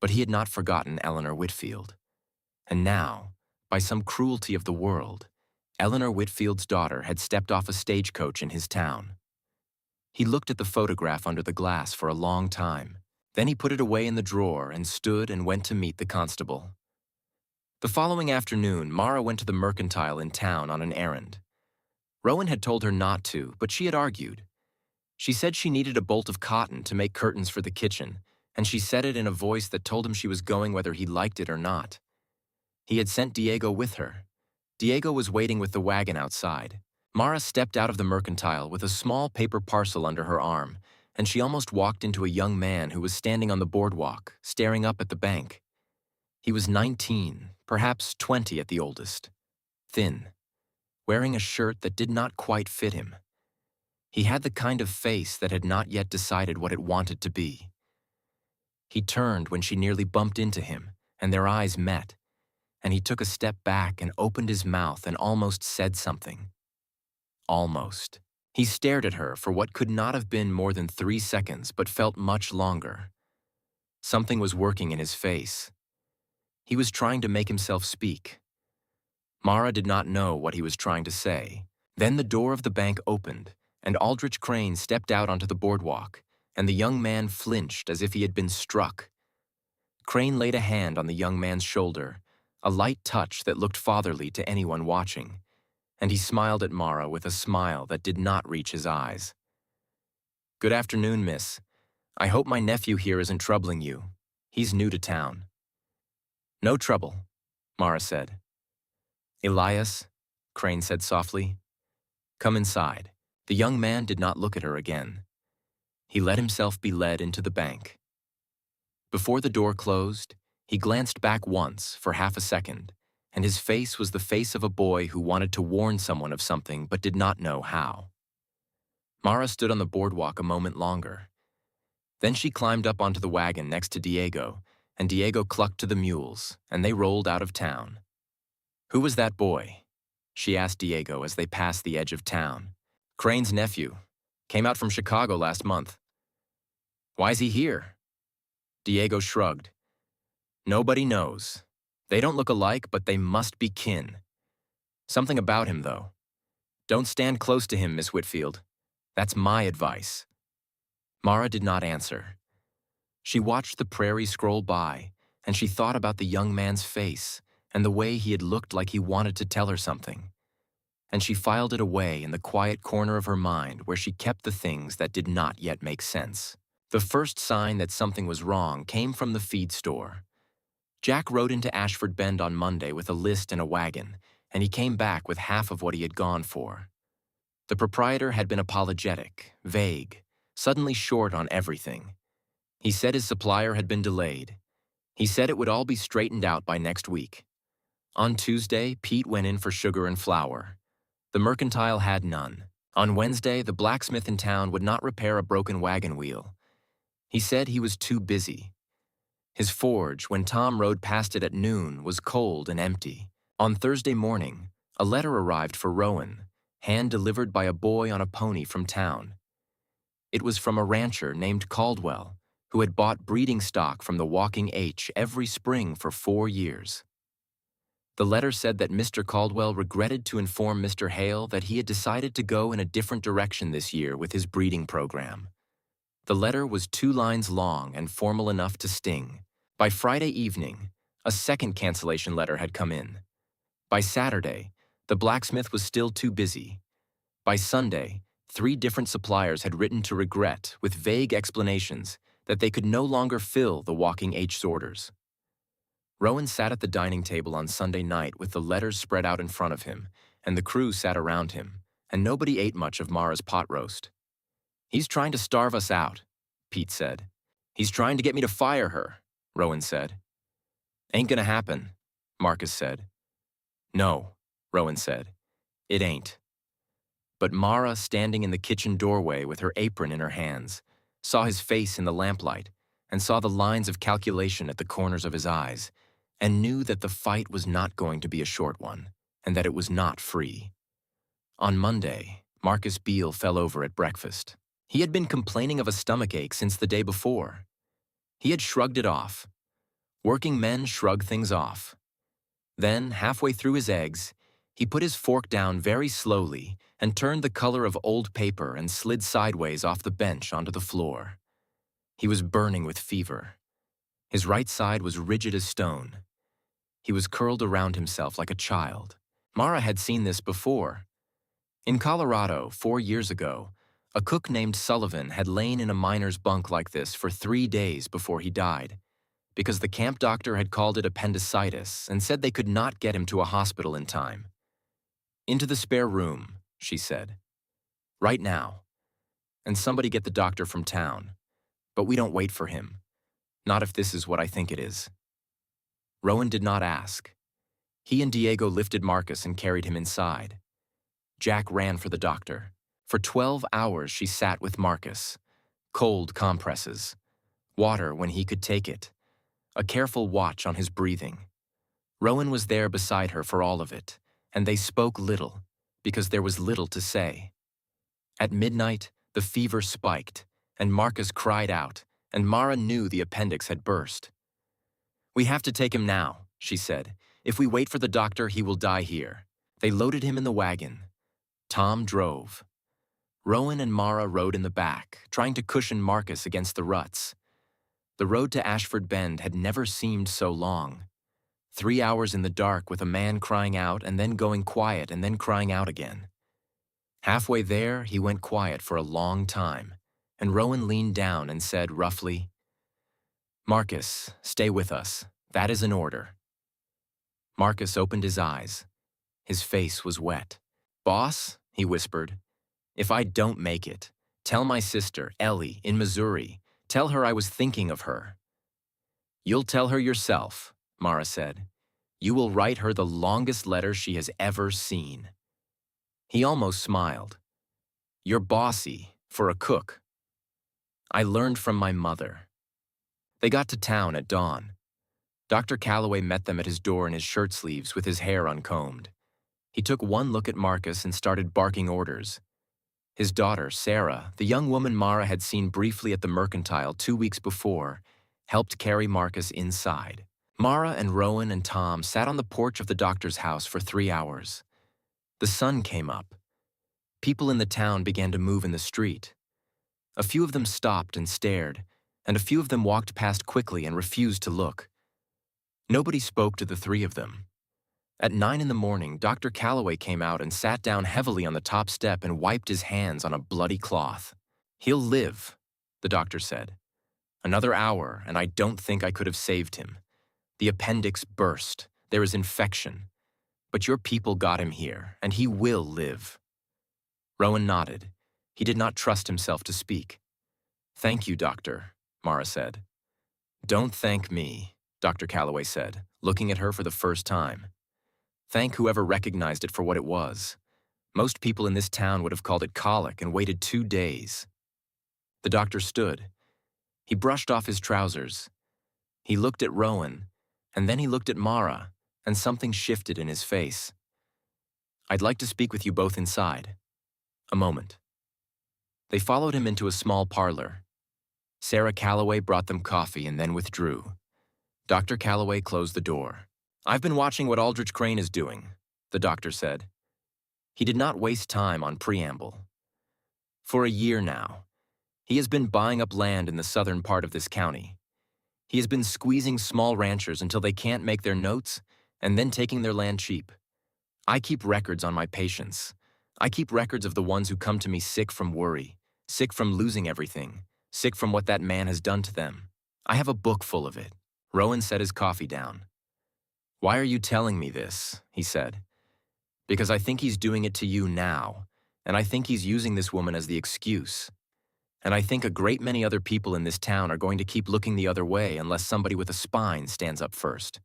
Speaker 1: But he had not forgotten Eleanor Whitfield. And now, by some cruelty of the world, Eleanor Whitfield's daughter had stepped off a stagecoach in his town. He looked at the photograph under the glass for a long time. Then he put it away in the drawer and stood and went to meet the constable. The following afternoon, Mara went to the mercantile in town on an errand. Rowan had told her not to, but she had argued. She said she needed a bolt of cotton to make curtains for the kitchen, and she said it in a voice that told him she was going whether he liked it or not. He had sent Diego with her. Diego was waiting with the wagon outside. Mara stepped out of the mercantile with a small paper parcel under her arm, and she almost walked into a young man who was standing on the boardwalk, staring up at the bank. He was 19, perhaps 20 at the oldest, thin, wearing a shirt that did not quite fit him. He had the kind of face that had not yet decided what it wanted to be. He turned when she nearly bumped into him, and their eyes met, and he took a step back and opened his mouth and almost said something. Almost. He stared at her for what could not have been more than 3 seconds, but felt much longer. Something was working in his face. He was trying to make himself speak. Mara did not know what he was trying to say. Then the door of the bank opened, and Aldrich Crane stepped out onto the boardwalk, and the young man flinched as if he had been struck. Crane laid a hand on the young man's shoulder, a light touch that looked fatherly to anyone watching, and he smiled at Mara with a smile that did not reach his eyes. "Good afternoon, miss. I hope my nephew here isn't troubling you. He's new to town." "No trouble," Mara said. "Elias," Crane said softly, "come inside." The young man did not look at her again. He let himself be led into the bank. Before the door closed, he glanced back once for half a second, and his face was the face of a boy who wanted to warn someone of something but did not know how. Mara stood on the boardwalk a moment longer. Then she climbed up onto the wagon next to Diego, and Diego clucked to the mules, and they rolled out of town. "Who was that boy?" she asked Diego as they passed the edge of town. "Crane's nephew. Came out from Chicago last month." "Why's he here?" Diego shrugged. "Nobody knows. They don't look alike, but they must be kin. Something about him, though. Don't stand close to him, Miss Whitfield. That's my advice." Mara did not answer. She watched the prairie scroll by, and she thought about the young man's face and the way he had looked like he wanted to tell her something. And she filed it away in the quiet corner of her mind where she kept the things that did not yet make sense. The first sign that something was wrong came from the feed store. Jack rode into Ashford Bend on Monday with a list and a wagon, and he came back with half of what he had gone for. The proprietor had been apologetic, vague, suddenly short on everything. He said his supplier had been delayed. He said it would all be straightened out by next week. On Tuesday, Pete went in for sugar and flour. The mercantile had none. On Wednesday, the blacksmith in town would not repair a broken wagon wheel. He said he was too busy. His forge, when Tom rode past it at noon, was cold and empty. On Thursday morning, a letter arrived for Rowan, hand-delivered by a boy on a pony from town. It was from a rancher named Caldwell, who had bought breeding stock from the Walking H every spring for 4 years. The letter said that Mr. Caldwell regretted to inform Mr. Hale that he had decided to go in a different direction this year with his breeding program. The letter was 2 lines long and formal enough to sting. By Friday evening, a second cancellation letter had come in. By Saturday, the blacksmith was still too busy. By Sunday, 3 different suppliers had written to regret with vague explanations that they could no longer fill the Walking H's orders. Rowan sat at the dining table on Sunday night with the letters spread out in front of him, and the crew sat around him, and nobody ate much of Mara's pot roast. "He's trying to starve us out," Pete said. "He's trying to get me to fire her," Rowan said. "Ain't gonna happen," Marcus said. "No," Rowan said. "It ain't." But Mara, standing in the kitchen doorway with her apron in her hands, saw his face in the lamplight and saw the lines of calculation at the corners of his eyes, and knew that the fight was not going to be a short one, and that it was not free. On Monday, Marcus Beale fell over at breakfast. He had been complaining of a stomachache since the day before. He had shrugged it off. Working men shrug things off. Then, halfway through his eggs, he put his fork down very slowly and turned the color of old paper and slid sideways off the bench onto the floor. He was burning with fever. His right side was rigid as stone. He was curled around himself like a child. Mara had seen this before. In Colorado, 4 years ago, a cook named Sullivan had lain in a miner's bunk like this for 3 days before he died, because the camp doctor had called it appendicitis and said they could not get him to a hospital in time. "Into the spare room," she said. "Right now. And somebody get the doctor from town. But we don't wait for him. Not if this is what I think it is." Rowan did not ask. He and Diego lifted Marcus and carried him inside. Jack ran for the doctor. For 12 hours she sat with Marcus. Cold compresses. Water when he could take it. A careful watch on his breathing. Rowan was there beside her for all of it, and they spoke little, because there was little to say. At midnight, the fever spiked, and Marcus cried out, and Mara knew the appendix had burst. "We have to take him now," she said. If we wait for the doctor, he will die here. They loaded him in the wagon. Tom drove. Rowan and Mara rode in the back, trying to cushion Marcus against the ruts. The road to Ashford Bend had never seemed so long. 3 hours in the dark with a man crying out and then going quiet and then crying out again. Halfway there, he went quiet for a long time, and Rowan leaned down and said roughly, "Marcus, stay with us. That is an order." Marcus opened his eyes. His face was wet. "Boss," he whispered, "if I don't make it, tell my sister, Ellie, in Missouri. Tell her I was thinking of her." "You'll tell her yourself," Mara said. "You will write her the longest letter she has ever seen." He almost smiled. "You're bossy, for a cook." "I learned from my mother." They got to town at dawn. Dr. Calloway met them at his door in his shirt sleeves with his hair uncombed. He took one look at Marcus and started barking orders. His daughter, Sarah, the young woman Mara had seen briefly at the mercantile 2 weeks before, helped carry Marcus inside. Mara and Rowan and Tom sat on the porch of the doctor's house for 3 hours. The sun came up. People in the town began to move in the street. A few of them stopped and stared, and a few of them walked past quickly and refused to look. Nobody spoke to the three of them. At 9 in the morning, Dr. Calloway came out and sat down heavily on the top step and wiped his hands on a bloody cloth. "He'll live," the doctor said. "Another hour, and I don't think I could have saved him. The appendix burst. There is infection. But your people got him here, and he will live." Rowan nodded. He did not trust himself to speak. "Thank you, doctor," Mara said. "Don't thank me," Dr. Calloway said, looking at her for the first time. "Thank whoever recognized it for what it was. Most people in this town would have called it colic and waited 2 days." The doctor stood. He brushed off his trousers. He looked at Rowan, and then he looked at Mara, and something shifted in his face. "I'd like to speak with you both inside. A moment." They followed him into a small parlor. Sarah Calloway brought them coffee and then withdrew. Dr. Calloway closed the door. "I've been watching what Aldrich Crane is doing," the doctor said. He did not waste time on preamble. "For a year now, he has been buying up land in the southern part of this county. He has been squeezing small ranchers until they can't make their notes and then taking their land cheap. I keep records on my patients. I keep records of the ones who come to me sick from worry, sick from losing everything, sick from what that man has done to them. I have a book full of it." Rowan set his coffee down. "Why are you telling me this?" he said. "Because I think he's doing it to you now, and I think he's using this woman as the excuse. And I think a great many other people in this town are going to keep looking the other way unless somebody with a spine stands up first.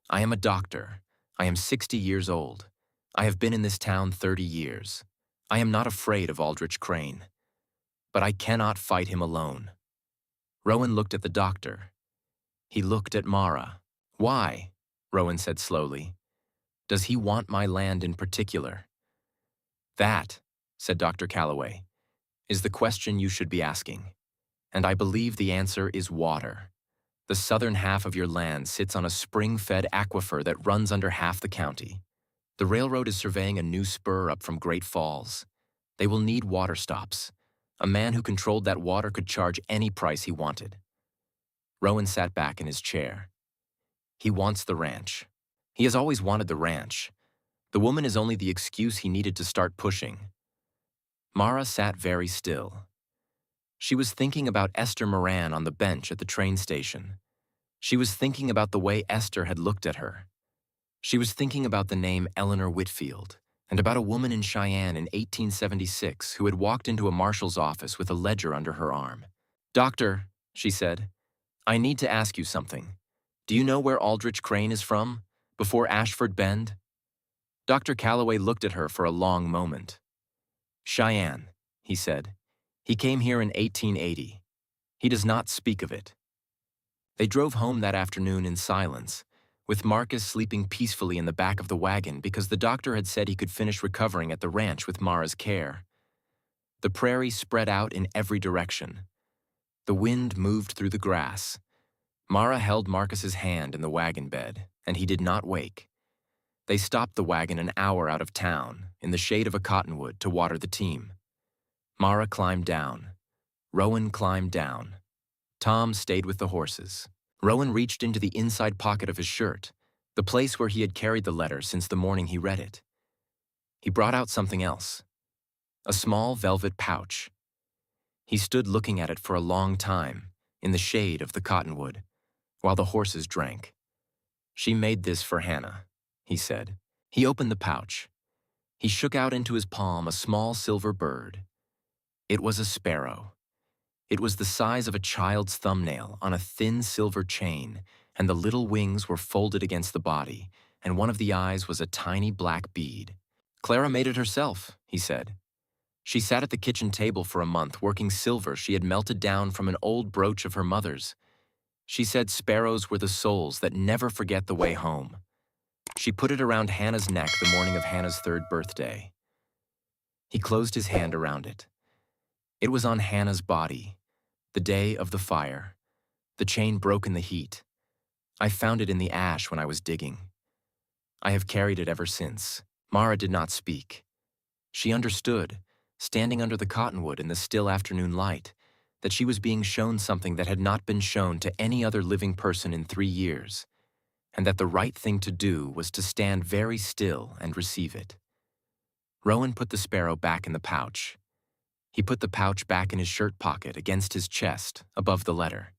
Speaker 1: I am a doctor. I am 60 years old. I have been in this town 30 years. I am not afraid of Aldrich Crane. But I cannot fight him alone." Rowan looked at the doctor. He looked at Mara. "Why?" Rowan said slowly. "Does he want my land in particular?" "That," said Dr. Calloway, "is the question you should be asking. And I believe the answer is water. The southern half of your land sits on a spring-fed aquifer that runs under half the county. The railroad is surveying a new spur up from Great Falls. They will need water stops. A man who controlled that water could charge any price he wanted." Rowan sat back in his chair. "He wants the ranch. He has always wanted the ranch. The woman is only the excuse he needed to start pushing." Mara sat very still. She was thinking about Esther Moran on the bench at the train station. She was thinking about the way Esther had looked at her. She was thinking about the name Eleanor Whitfield, and about a woman in Cheyenne in 1876 who had walked into a marshal's office with a ledger under her arm. "Doctor," she said, "I need to ask you something. Do you know where Aldrich Crane is from, before Ashford Bend?" Dr. Calloway looked at her for a long moment. "Cheyenne," he said. "He came here in 1880. He does not speak of it." They drove home that afternoon in silence, with Marcus sleeping peacefully in the back of the wagon because the doctor had said he could finish recovering at the ranch with Mara's care. The prairie spread out in every direction. The wind moved through the grass. Mara held Marcus's hand in the wagon bed, and he did not wake. They stopped the wagon an hour out of town, in the shade of a cottonwood, to water the team. Mara climbed down. Rowan climbed down. Tom stayed with the horses. Rowan reached into the inside pocket of his shirt, the place where he had carried the letter since the morning he read it. He brought out something else, a small velvet pouch. He stood looking at it for a long time, in the shade of the cottonwood, while the horses drank. "She made this for Hannah," he said. He opened the pouch. He shook out into his palm a small silver bird. It was a sparrow. It was the size of a child's thumbnail on a thin silver chain, and the little wings were folded against the body, and one of the eyes was a tiny black bead. "Clara made it herself," he said. "She sat at the kitchen table for a month working silver she had melted down from an old brooch of her mother's. She said sparrows were the souls that never forget the way home. She put it around Hannah's neck the morning of Hannah's 3rd birthday." He closed his hand around it. It was on Hannah's body, the day of the fire. The chain broke in the heat. I found it in the ash when I was digging. I have carried it ever since. Mara did not speak. She understood, standing under the cottonwood in the still afternoon light, that she was being shown something that had not been shown to any other living person in 3 years, and that the right thing to do was to stand very still and receive it. Rowan put the sparrow back in the pouch. He put the pouch back in his shirt pocket against his chest, above the letter.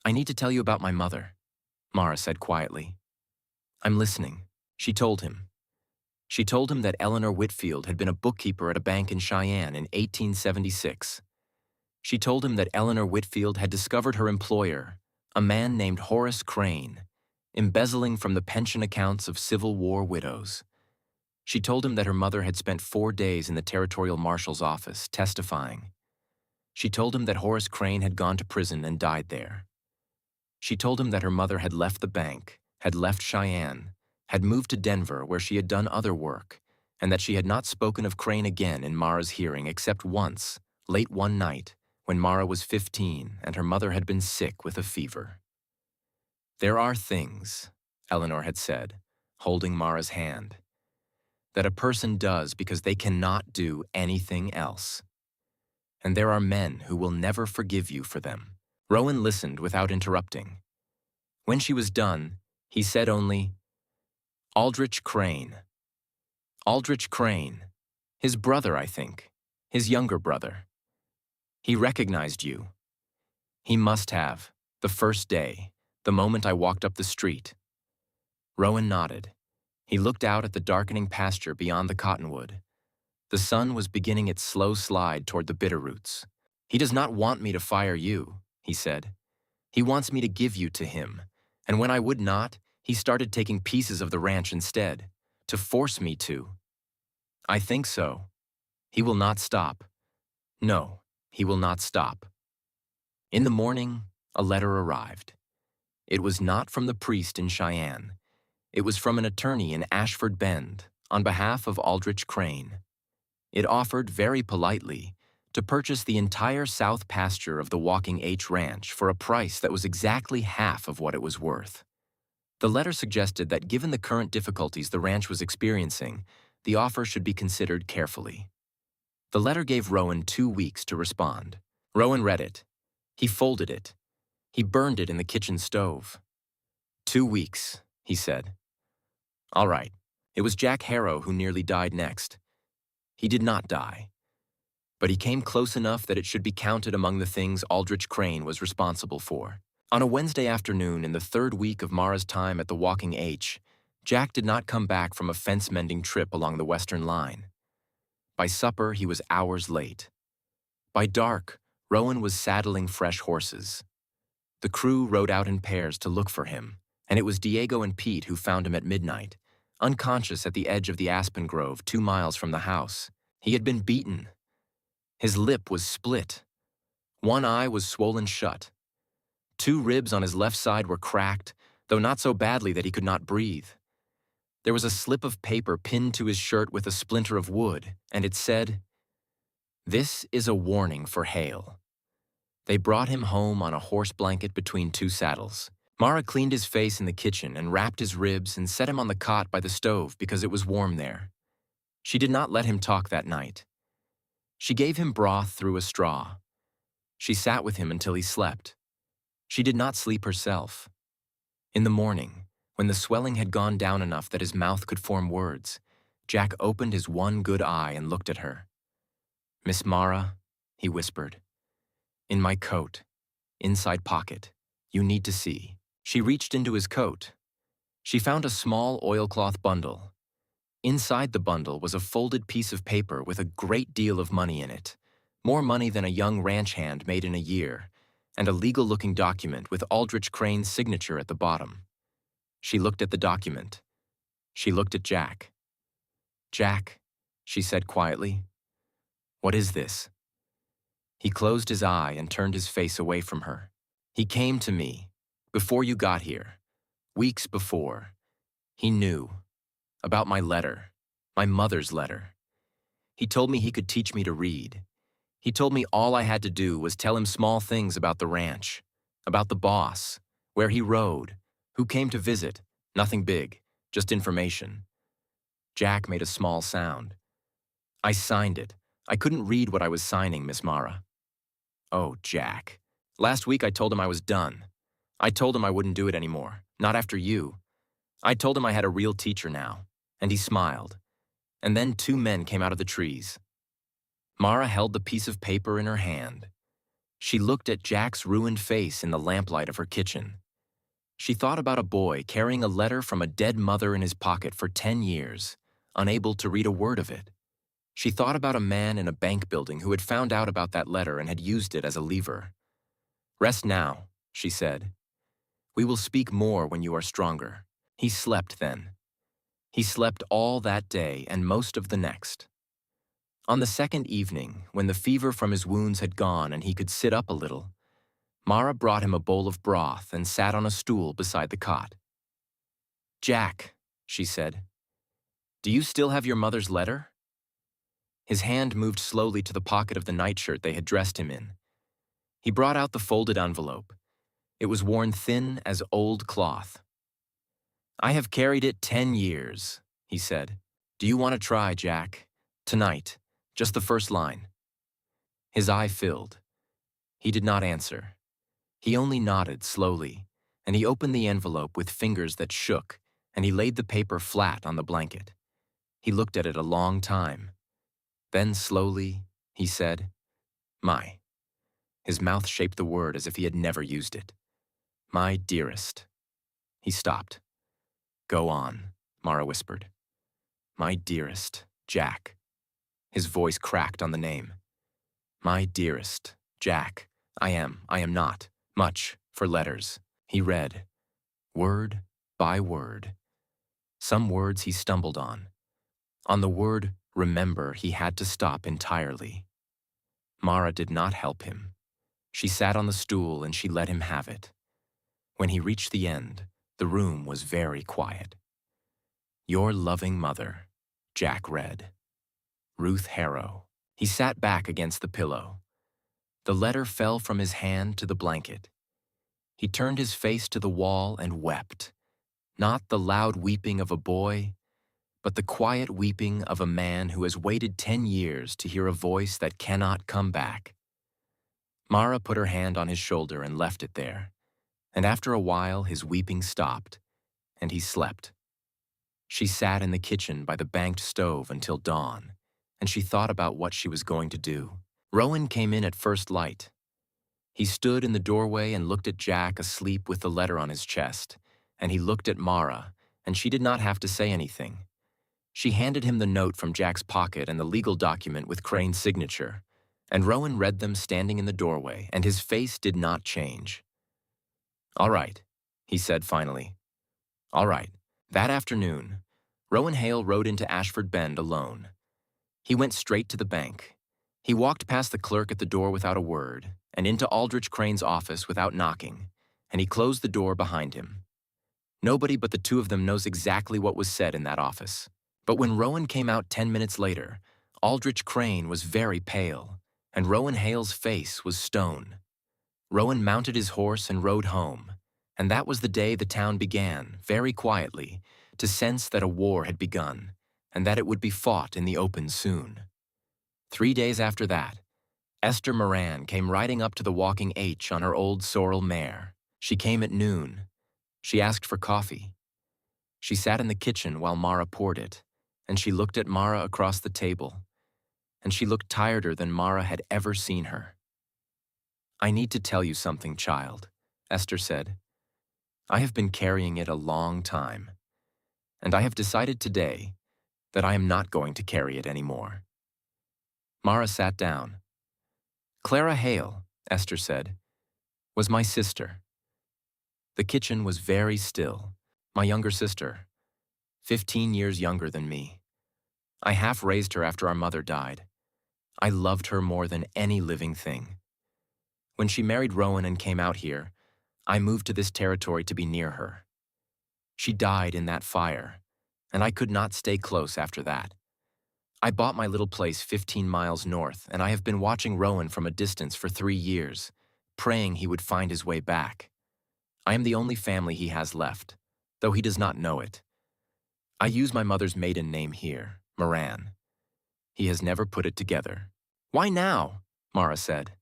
Speaker 1: "I need to tell you about my mother," Mara said quietly. "I'm listening," she told him. She told him that Eleanor Whitfield had been a bookkeeper at a bank in Cheyenne in 1876. She told him that Eleanor Whitfield had discovered her employer, a man named Horace Crane, embezzling from the pension accounts of Civil War widows. She told him that her mother had spent 4 days in the territorial marshal's office, testifying. She told him that Horace Crane had gone to prison and died there. She told him that her mother had left the bank, had left Cheyenne, had moved to Denver where she had done other work, and that she had not spoken of Crane again in Mara's hearing except once, late one night, when Mara was 15 and her mother had been sick with a fever. "There are things," Eleanor had said, holding Mara's hand, "that a person does because they cannot do anything else. And there are men who will never forgive you for them." Rowan listened without interrupting. When she was done, he said only, "Aldrich Crane. Aldrich Crane. His brother, I think. His younger brother. He recognized you. He must have, the first day, the moment I walked up the street." Rowan nodded. He looked out at the darkening pasture beyond the cottonwood. The sun was beginning its slow slide toward the bitterroots. "He does not want me to fire you," he said. "He wants me to give you to him, and when I would not, he started taking pieces of the ranch instead, to force me to. I think so. He will not stop. No, he will not stop." In the morning, a letter arrived. It was not from the priest in Cheyenne. It was from an attorney in Ashford Bend, on behalf of Aldrich Crane. It offered, very politely, to purchase the entire south pasture of the Walking H Ranch for a price that was exactly half of what it was worth. The letter suggested that given the current difficulties the ranch was experiencing, the offer should be considered carefully. The letter gave Rowan 2 weeks to respond. Rowan read it. He folded it. He burned it in the kitchen stove. 2 weeks, he said. All right. It was Jack Harrow who nearly died next. He did not die, but he came close enough that it should be counted among the things Aldrich Crane was responsible for. On a Wednesday afternoon in the 3rd week of Mara's time at the Walking H, Jack did not come back from a fence-mending trip along the western line. By supper, he was hours late. By dark, Rowan was saddling fresh horses. The crew rode out in pairs to look for him, and it was Diego and Pete who found him at midnight, unconscious at the edge of the aspen grove 2 miles from the house. He had been beaten. His lip was split. One eye was swollen shut. 2 ribs on his left side were cracked, though not so badly that he could not breathe. There was a slip of paper pinned to his shirt with a splinter of wood, and it said, "This is a warning for Hale. They brought him home on a horse blanket between two saddles. Mara cleaned his face in the kitchen and wrapped his ribs and set him on the cot by the stove because it was warm there. She did not let him talk that night. She gave him broth through a straw. She sat with him until he slept. She did not sleep herself. In the morning, when the swelling had gone down enough that his mouth could form words, Jack opened his one good eye and looked at her. "Miss Mara," he whispered. "In my coat, inside pocket, you need to see." She reached into his coat. She found a small oilcloth bundle. Inside the bundle was a folded piece of paper with a great deal of money in it, more money than a young ranch hand made in a year, and a legal-looking document with Aldrich Crane's signature at the bottom. She looked at the document. She looked at Jack. "Jack," she said quietly, "what is this?" He closed his eye and turned his face away from her. "He came to me, before you got here, weeks before. He knew about my letter, my mother's letter. He told me he could teach me to read. He told me all I had to do was tell him small things about the ranch, about the boss, where he rode, who came to visit, nothing big, just information." Jack made a small sound. "I signed it. I couldn't read what I was signing, Miss Mara." "Oh, Jack. Last week I told him I was done. I told him I wouldn't do it anymore, not after you. I told him I had a real teacher now." And he smiled. And then two men came out of the trees. Mara held the piece of paper in her hand. She looked at Jack's ruined face in the lamplight of her kitchen. She thought about a boy carrying a letter from a dead mother in his pocket for 10 years, unable to read a word of it. She thought about a man in a bank building who had found out about that letter and had used it as a lever. "Rest now," she said. "We will speak more when you are stronger." He slept then. He slept all that day and most of the next. On the second evening, when the fever from his wounds had gone and he could sit up a little, Mara brought him a bowl of broth and sat on a stool beside the cot. "Jack," she said, "do you still have your mother's letter?" His hand moved slowly to the pocket of the nightshirt they had dressed him in. He brought out the folded envelope. It was worn thin as old cloth. "I have carried it 10 years, he said. "Do you want to try, Jack? Tonight, just the first line." His eye filled. He did not answer. He only nodded slowly, and he opened the envelope with fingers that shook, and he laid the paper flat on the blanket. He looked at it a long time. Then slowly, he said, "My." His mouth shaped the word as if he had never used it. "My dearest." He stopped. "Go on," Mara whispered. "My dearest, Jack." His voice cracked on the name. "My dearest, Jack. I am not, much for letters." He read, word by word. Some words he stumbled on. On the word remember, he had to stop entirely. Mara did not help him. She sat on the stool and she let him have it. When he reached the end, the room was very quiet. "Your loving mother," Jack read. "Ruth Harrow." He sat back against the pillow. The letter fell from his hand to the blanket. He turned his face to the wall and wept. Not the loud weeping of a boy, but the quiet weeping of a man who has waited 10 years to hear a voice that cannot come back. Mara put her hand on his shoulder and left it there, and after a while his weeping stopped, and he slept. She sat in the kitchen by the banked stove until dawn, and she thought about what she was going to do. Rowan came in at first light. He stood in the doorway and looked at Jack asleep with the letter on his chest, and he looked at Mara, and she did not have to say anything. She handed him the note from Jack's pocket and the legal document with Crane's signature, and Rowan read them standing in the doorway, and his face did not change. "All right," he said finally. "All right." That afternoon, Rowan Hale rode into Ashford Bend alone. He went straight to the bank. He walked past the clerk at the door without a word, and into Aldrich Crane's office without knocking, and he closed the door behind him. Nobody but the two of them knows exactly what was said in that office. But when Rowan came out 10 minutes later, Aldrich Crane was very pale, and Rowan Hale's face was stone. Rowan mounted his horse and rode home, and that was the day the town began, very quietly, to sense that a war had begun, and that it would be fought in the open soon. 3 days after that, Esther Moran came riding up to the Walking H on her old sorrel mare. She came at noon. She asked for coffee. She sat in the kitchen while Mara poured it, and she looked at Mara across the table, and she looked tireder than Mara had ever seen her. "I need to tell you something, child," Esther said. "I have been carrying it a long time, and I have decided today that I am not going to carry it anymore." Mara sat down. "Clara Hale," Esther said, "was my sister." The kitchen was very still. My younger sister, 15 years younger than me. I half raised her after our mother died. I loved her more than any living thing. When she married Rowan and came out here, I moved to this territory to be near her. She died in that fire, and I could not stay close after that. I bought my little place 15 miles north, and I have been watching Rowan from a distance for 3 years, praying he would find his way back. I am the only family he has left, though he does not know it. I use my mother's maiden name here, Moran. He has never put it together. "Why now?" Mara said.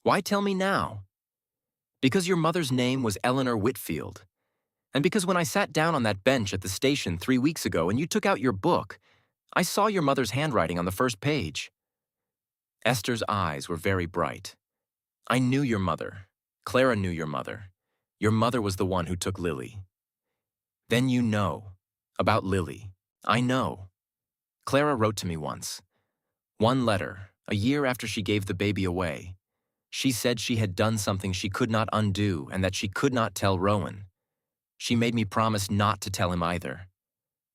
Speaker 1: "Why tell me now?" "Because your mother's name was Eleanor Whitfield. And because when I sat down on that bench at the station 3 weeks ago and you took out your book, I saw your mother's handwriting on the first page." Esther's eyes were very bright. "I knew your mother. Clara knew your mother. Your mother was the one who took Lily." "Then you know about Lily." "I know. Clara wrote to me once. One letter, a year after she gave the baby away. She said she had done something she could not undo and that she could not tell Rowan. She made me promise not to tell him either.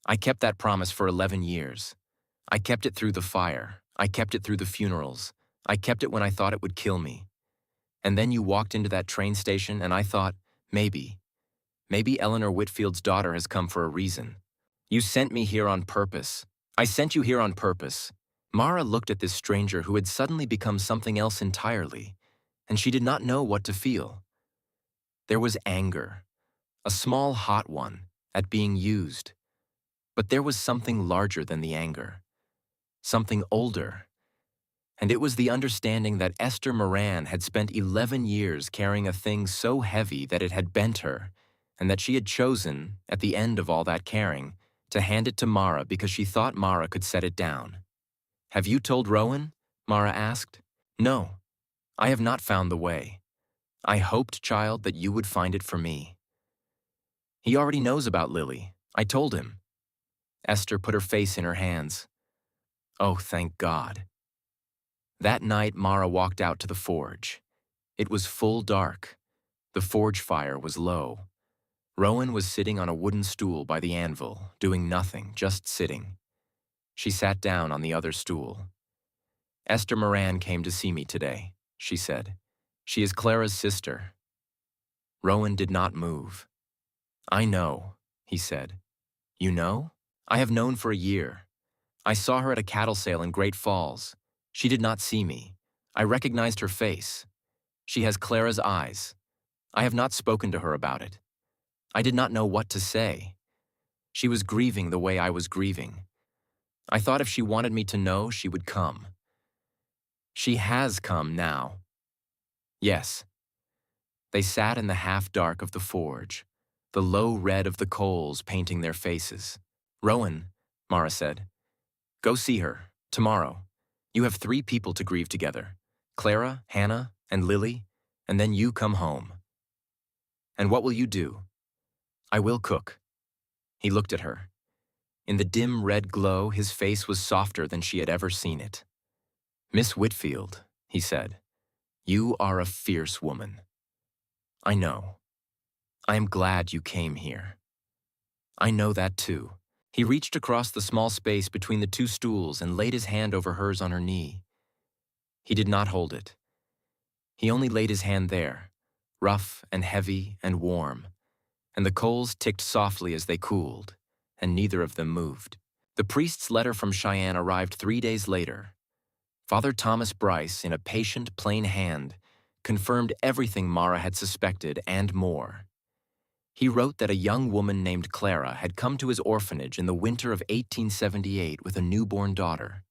Speaker 1: I kept that promise for 11 years. I kept it through the fire. I kept it through the funerals. I kept it when I thought it would kill me. And then you walked into that train station and I thought, maybe Eleanor Whitfield's daughter has come for a reason. You sent me here on purpose. I sent you here on purpose." Mara looked at this stranger who had suddenly become something else entirely, and she did not know what to feel. There was anger, a small hot one, at being used. But there was something larger than the anger, something older. And it was the understanding that Esther Moran had spent 11 years carrying a thing so heavy that it had bent her, and that she had chosen, at the end of all that carrying, to hand it to Mara because she thought Mara could set it down. "Have you told Rowan?" Mara asked. "No, I have not found the way. I hoped, child, that you would find it for me." "He already knows about Lily. I told him." Esther put her face in her hands. "Oh, thank God." That night, Mara walked out to the forge. It was full dark. The forge fire was low. Rowan was sitting on a wooden stool by the anvil, doing nothing, just sitting. She sat down on the other stool. "Esther Moran came to see me today," she said. "She is Clara's sister." Rowan did not move. "I know," he said. "You know?" "I have known for a year. I saw her at a cattle sale in Great Falls. She did not see me. I recognized her face. She has Clara's eyes. I have not spoken to her about it. I did not know what to say. She was grieving the way I was grieving. I thought if she wanted me to know, she would come. She has come now." "Yes." They sat in the half-dark of the forge, the low red of the coals painting their faces. "Rowan," Mara said, "go see her, tomorrow. You have 3 people to grieve together, Clara, Hannah, and Lily, and then you come home." "And what will you do?" "I will cook." He looked at her. In the dim red glow, his face was softer than she had ever seen it. "Miss Whitfield," he said, "you are a fierce woman. I know. I am glad you came here. I know that too." He reached across the small space between the 2 stools and laid his hand over hers on her knee. He did not hold it. He only laid his hand there, rough and heavy and warm, and the coals ticked softly as they cooled, and neither of them moved. The priest's letter from Cheyenne arrived 3 days later. Father Thomas Bryce, in a patient, plain hand, confirmed everything Mara had suspected and more. He wrote that a young woman named Clara had come to his orphanage in the winter of 1878 with a newborn daughter.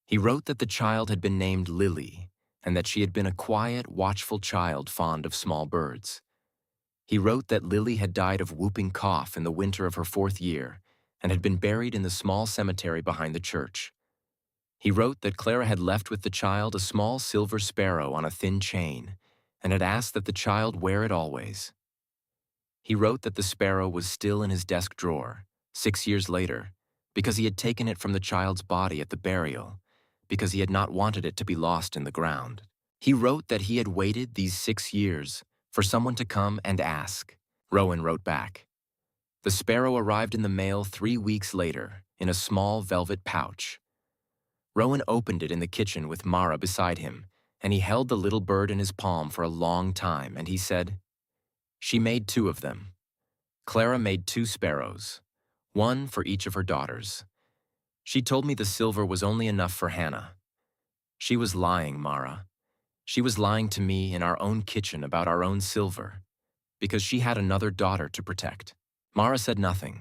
Speaker 1: He wrote that the child had been named Lily, and that she had been a quiet, watchful child fond of small birds. He wrote that Lily had died of whooping cough in the winter of her 4th year and had been buried in the small cemetery behind the church. He wrote that Clara had left with the child a small silver sparrow on a thin chain and had asked that the child wear it always. He wrote that the sparrow was still in his desk drawer, 6 years later, because he had taken it from the child's body at the burial, because he had not wanted it to be lost in the ground. He wrote that he had waited these 6 years for someone to come and ask. Rowan wrote back. The sparrow arrived in the mail 3 weeks later, in a small velvet pouch. Rowan opened it in the kitchen with Mara beside him, and he held the little bird in his palm for a long time, and he said, "She made 2 of them. Clara made 2 sparrows, 1 for each of her daughters. She told me the silver was only enough for Hannah. She was lying, Mara. She was lying to me in our own kitchen about our own silver, because she had another daughter to protect." Mara said nothing.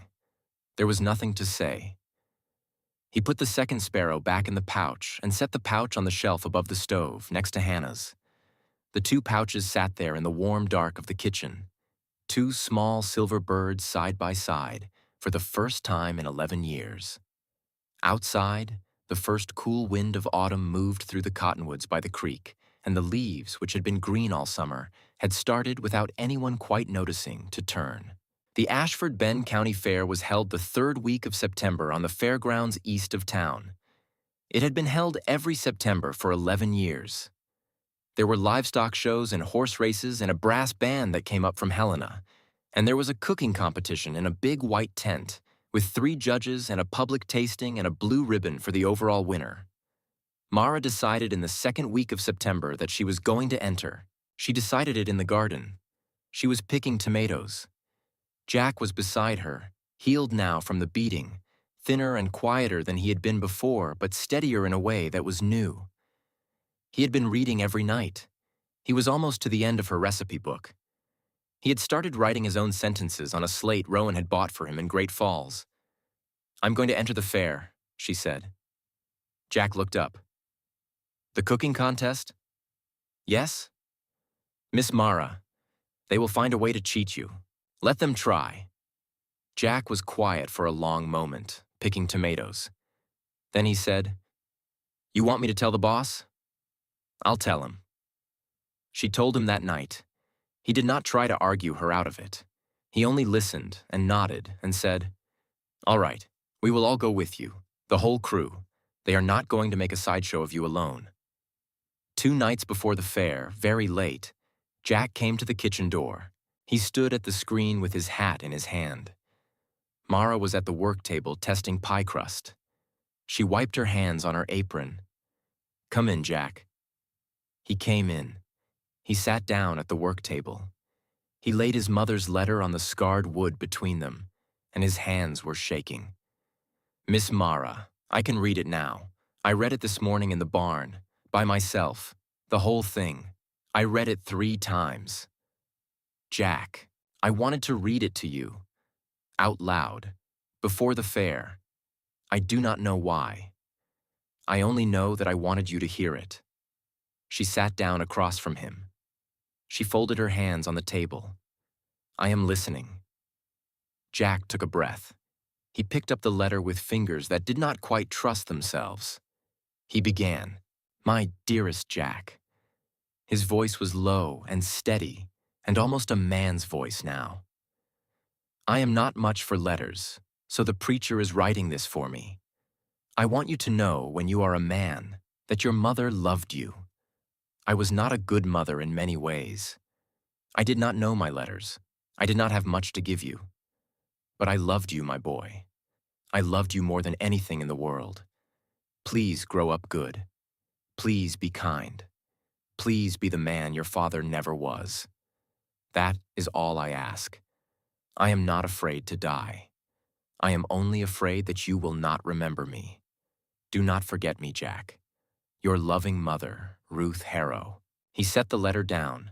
Speaker 1: There was nothing to say. He put the second sparrow back in the pouch and set the pouch on the shelf above the stove, next to Hannah's. The 2 pouches sat there in the warm dark of the kitchen, 2 small silver birds side by side for the first time in 11 years. Outside, the first cool wind of autumn moved through the cottonwoods by the creek, and the leaves, which had been green all summer, had started, without anyone quite noticing, to turn. The Ashford Bend County Fair was held the 3rd week of September on the fairgrounds east of town. It had been held every September for 11 years. There were livestock shows and horse races and a brass band that came up from Helena, and there was a cooking competition in a big white tent, with 3 judges and a public tasting and a blue ribbon for the overall winner. Mara decided in the 2nd week of September that she was going to enter. She decided it in the garden. She was picking tomatoes. Jack was beside her, healed now from the beating, thinner and quieter than he had been before, but steadier in a way that was new. He had been reading every night. He was almost to the end of her recipe book. He had started writing his own sentences on a slate Rowan had bought for him in Great Falls. "I'm going to enter the fair," she said. Jack looked up. "The cooking contest?" "Yes?" "Miss Mara, they will find a way to cheat you. Let them try." Jack was quiet for a long moment, picking tomatoes. Then he said, "You want me to tell the boss?" "I'll tell him." She told him that night. He did not try to argue her out of it. He only listened and nodded and said, "All right, we will all go with you, the whole crew. They are not going to make a sideshow of you alone." 2 nights before the fair, very late, Jack came to the kitchen door. He stood at the screen with his hat in his hand. Mara was at the work table testing pie crust. She wiped her hands on her apron. "Come in, Jack." He came in. He sat down at the work table. He laid his mother's letter on the scarred wood between them, and his hands were shaking. "Miss Mara, I can read it now. I read it this morning in the barn, by myself, the whole thing. I read it 3 times. Jack, I wanted to read it to you, out loud, before the fair. I do not know why. I only know that I wanted you to hear it." She sat down across from him. She folded her hands on the table. "I am listening." Jack took a breath. He picked up the letter with fingers that did not quite trust themselves. He began, "My dearest Jack." His voice was low and steady, and almost a man's voice now. "I am not much for letters, so the preacher is writing this for me. I want you to know, when you are a man, that your mother loved you. I was not a good mother in many ways. I did not know my letters. I did not have much to give you. But I loved you, my boy. I loved you more than anything in the world. Please grow up good. Please be kind. Please be the man your father never was. That is all I ask. I am not afraid to die. I am only afraid that you will not remember me. Do not forget me, Jack. Your loving mother, Ruth Harrow." He set the letter down.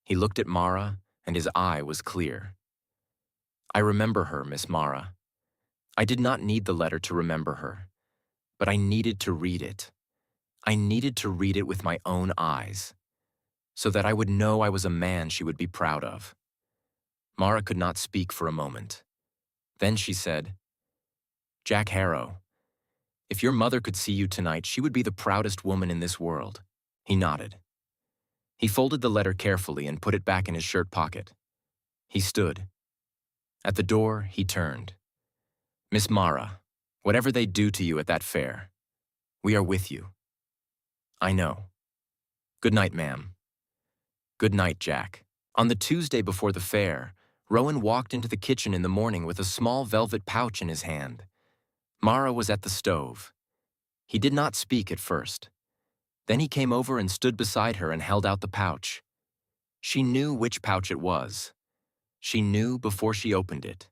Speaker 1: He looked at Mara, and his eye was clear. I remember her, Miss Mara. I did not need the letter to remember her, but I needed to read it. I needed to read it with my own eyes, so that I would know I was a man she would be proud of. Mara could not speak for a moment. Then she said, Jack Harrow, if your mother could see you tonight, she would be the proudest woman in this world. He nodded. He folded the letter carefully and put it back in his shirt pocket. He stood. At the door, he turned. Miss Mara, whatever they do to you at that fair, we are with you. I know. Good night, ma'am. Good night, Jack. On the Tuesday before the fair, Rowan walked into the kitchen in the morning with a small velvet pouch in his hand. Mara was at the stove. He did not speak at first. Then he came over and stood beside her and held out the pouch. She knew which pouch it was. She knew before she opened it.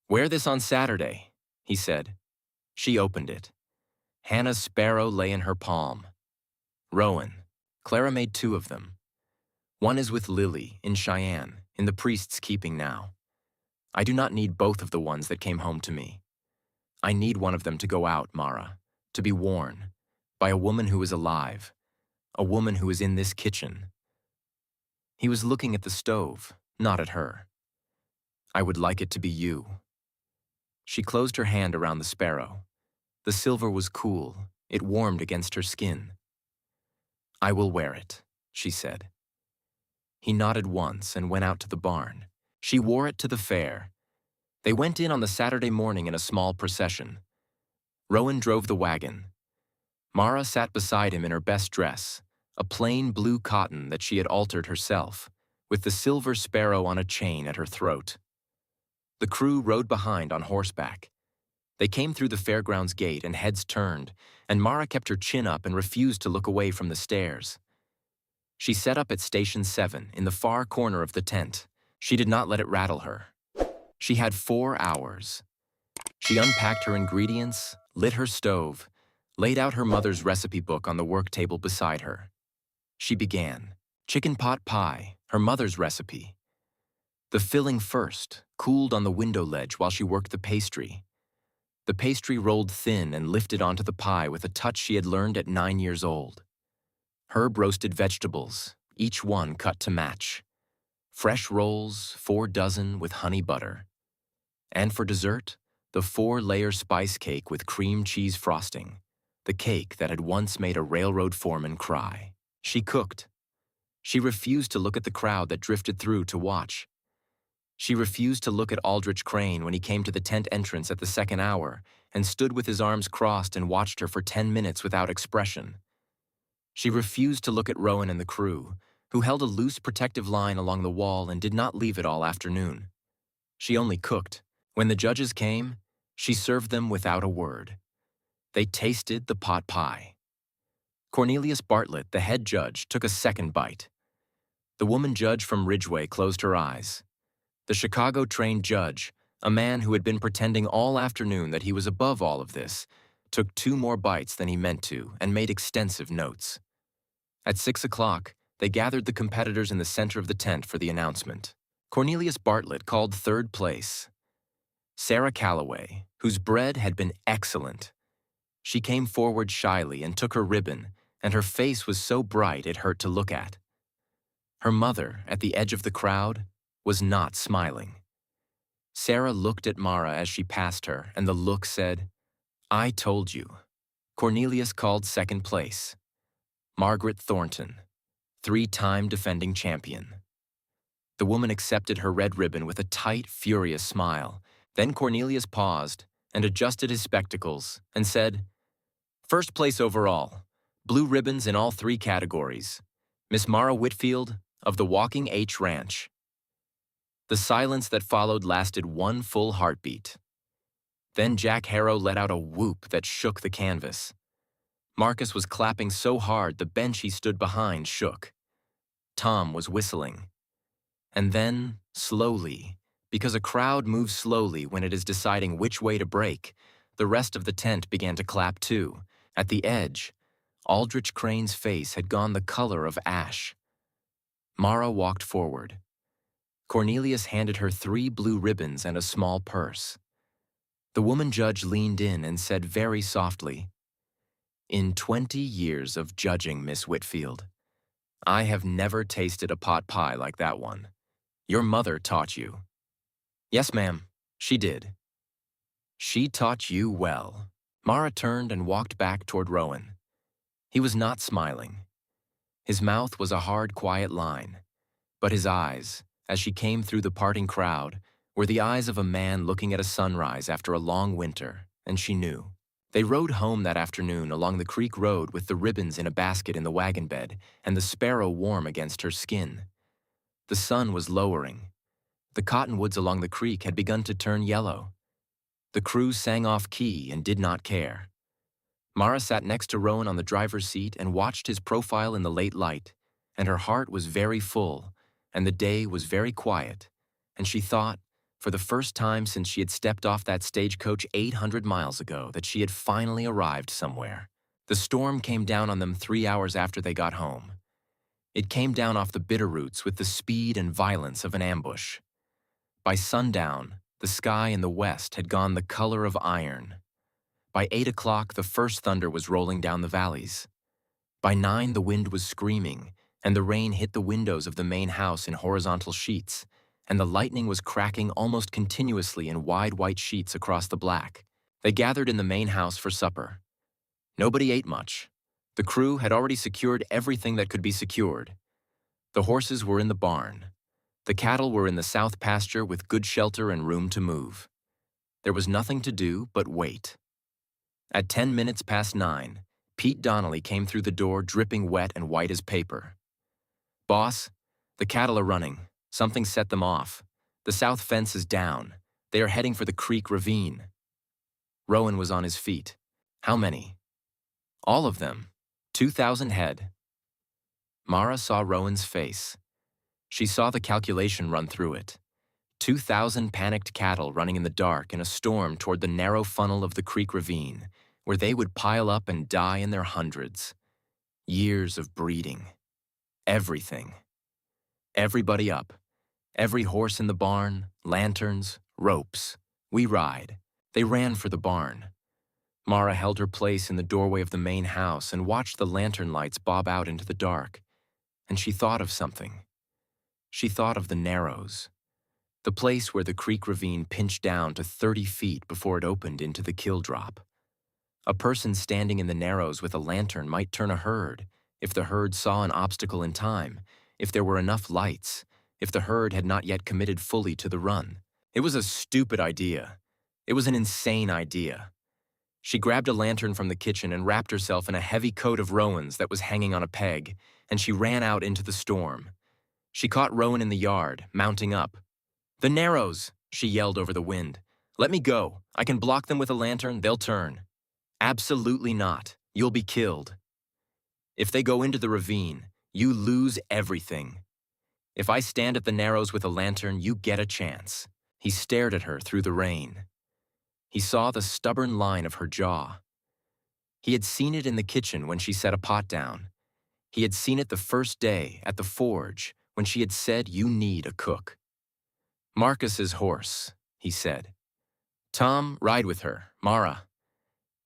Speaker 1: Wear this on Saturday, he said. She opened it. Hannah's sparrow lay in her palm. Rowan, Clara made 2 of them. One is with Lily in Cheyenne, in the priest's keeping now. I do not need both of the ones that came home to me. I need one of them to go out, Mara, to be worn, by a woman who is alive, a woman who is in this kitchen. He was looking at the stove, not at her. I would like it to be you. She closed her hand around the sparrow. The silver was cool. It warmed against her skin. I will wear it, she said. He nodded once and went out to the barn. She wore it to the fair. They went in on the Saturday morning in a small procession. Rowan drove the wagon. Mara sat beside him in her best dress, a plain blue cotton that she had altered herself, with the silver sparrow on a chain at her throat. The crew rode behind on horseback. They came through the fairgrounds gate and heads turned, and Mara kept her chin up and refused to look away from the stairs. She set up at Station 7 in the far corner of the tent. She did not let it rattle her. She had 4 hours. She unpacked her ingredients, lit her stove, laid out her mother's recipe book on the work table beside her. She began. Chicken pot pie, her mother's recipe. The filling first, cooled on the window ledge while she worked the pastry. The pastry rolled thin and lifted onto the pie with a touch she had learned at 9 years old. Herb roasted vegetables, each one cut to match. Fresh rolls, 4 dozen with honey butter. And for dessert, the 4-layer spice cake with cream cheese frosting, the cake that had once made a railroad foreman cry. She cooked. She refused to look at the crowd that drifted through to watch. She refused to look at Aldrich Crane when he came to the tent entrance at the 2nd hour and stood with his arms crossed and watched her for 10 minutes without expression. She refused to look at Rowan and the crew, who held a loose protective line along the wall and did not leave it all afternoon. She only cooked. When the judges came, she served them without a word. They tasted the pot pie. Cornelius Bartlett, the head judge, took a second bite. The woman judge from Ridgeway closed her eyes. The Chicago-trained judge, a man who had been pretending all afternoon that he was above all of this, took 2 more bites than he meant to and made extensive notes. At 6 o'clock, they gathered the competitors in the center of the tent for the announcement. Cornelius Bartlett called 3rd place. Sarah Calloway, whose bread had been excellent. She came forward shyly and took her ribbon, and her face was so bright it hurt to look at. Her mother, at the edge of the crowd, was not smiling. Sarah looked at Mara as she passed her, and the look said, I told you. Cornelius called 2nd place. Margaret Thornton, 3-time defending champion. The woman accepted her red ribbon with a tight, furious smile. Then Cornelius paused and adjusted his spectacles and said, 1st place overall, blue ribbons in all 3 categories, Miss Mara Whitfield of the Walking H Ranch. The silence that followed lasted 1 full heartbeat. Then Jack Harrow let out a whoop that shook the canvas. Marcus was clapping so hard the bench he stood behind shook. Tom was whistling. And then, slowly, because a crowd moves slowly when it is deciding which way to break, the rest of the tent began to clap too, at the edge, Aldrich Crane's face had gone the color of ash. Mara walked forward. Cornelius handed her 3 blue ribbons and a small purse. The woman judge leaned in and said very softly, "In 20 years of judging, Miss Whitfield, I have never tasted a pot pie like that one. Your mother taught you." "Yes, ma'am, she did." "She taught you well." Mara turned and walked back toward Rowan. He was not smiling. His mouth was a hard, quiet line, but his eyes, as she came through the parting crowd, were the eyes of a man looking at a sunrise after a long winter, and she knew. They rode home that afternoon along the creek road with the ribbons in a basket in the wagon bed and the sparrow warm against her skin. The sun was lowering. The cottonwoods along the creek had begun to turn yellow. The crew sang off key and did not care. Mara sat next to Rowan on the driver's seat and watched his profile in the late light, and her heart was very full, and the day was very quiet, and she thought, for the first time since she had stepped off that stagecoach 800 miles ago, that she had finally arrived somewhere. The storm came down on them 3 hours after they got home. It came down off the Bitterroots with the speed and violence of an ambush. By sundown, the sky in the west had gone the color of iron. By 8 o'clock, the first thunder was rolling down the valleys. By 9, the wind was screaming, and the rain hit the windows of the main house in horizontal sheets, and the lightning was cracking almost continuously in wide white sheets across the black. They gathered in the main house for supper. Nobody ate much. The crew had already secured everything that could be secured. The horses were in the barn. The cattle were in the south pasture with good shelter and room to move. There was nothing to do but wait. At 10 minutes past 9, Pete Donnelly came through the door dripping wet and white as paper. "Boss, the cattle are running. Something set them off. The south fence is down. They are heading for the creek ravine." Rowan was on his feet. "How many?" "All of them. 2,000 head." Mara saw Rowan's face. She saw the calculation run through it. 2,000 panicked cattle running in the dark in a storm toward the narrow funnel of the creek ravine, where they would pile up and die in their hundreds. Years of breeding. Everything. Everybody up. Every horse in the barn, lanterns, ropes. We ride. They ran for the barn. Mara held her place in the doorway of the main house and watched the lantern lights bob out into the dark. And she thought of something. She thought of the Narrows, the place where the creek ravine pinched down to 30 feet before it opened into the kill drop. A person standing in the Narrows with a lantern might turn a herd, if the herd saw an obstacle in time, if there were enough lights, if the herd had not yet committed fully to the run. It was a stupid idea. It was an insane idea. She grabbed a lantern from the kitchen and wrapped herself in a heavy coat of Rowan's that was hanging on a peg, and she ran out into the storm. She caught Rowan in the yard, mounting up. "The Narrows!" she yelled over the wind. "Let me go. I can block them with a lantern, they'll turn." "Absolutely not. You'll be killed. If they go into the ravine, you lose everything. If I stand at the Narrows with a lantern, you get a chance." He stared at her through the rain. He saw the stubborn line of her jaw. He had seen it in the kitchen when she set a pot down. He had seen it the first day at the forge when she had said, "You need a cook." "Marcus's horse," he said. "Tom, ride with her. Mara.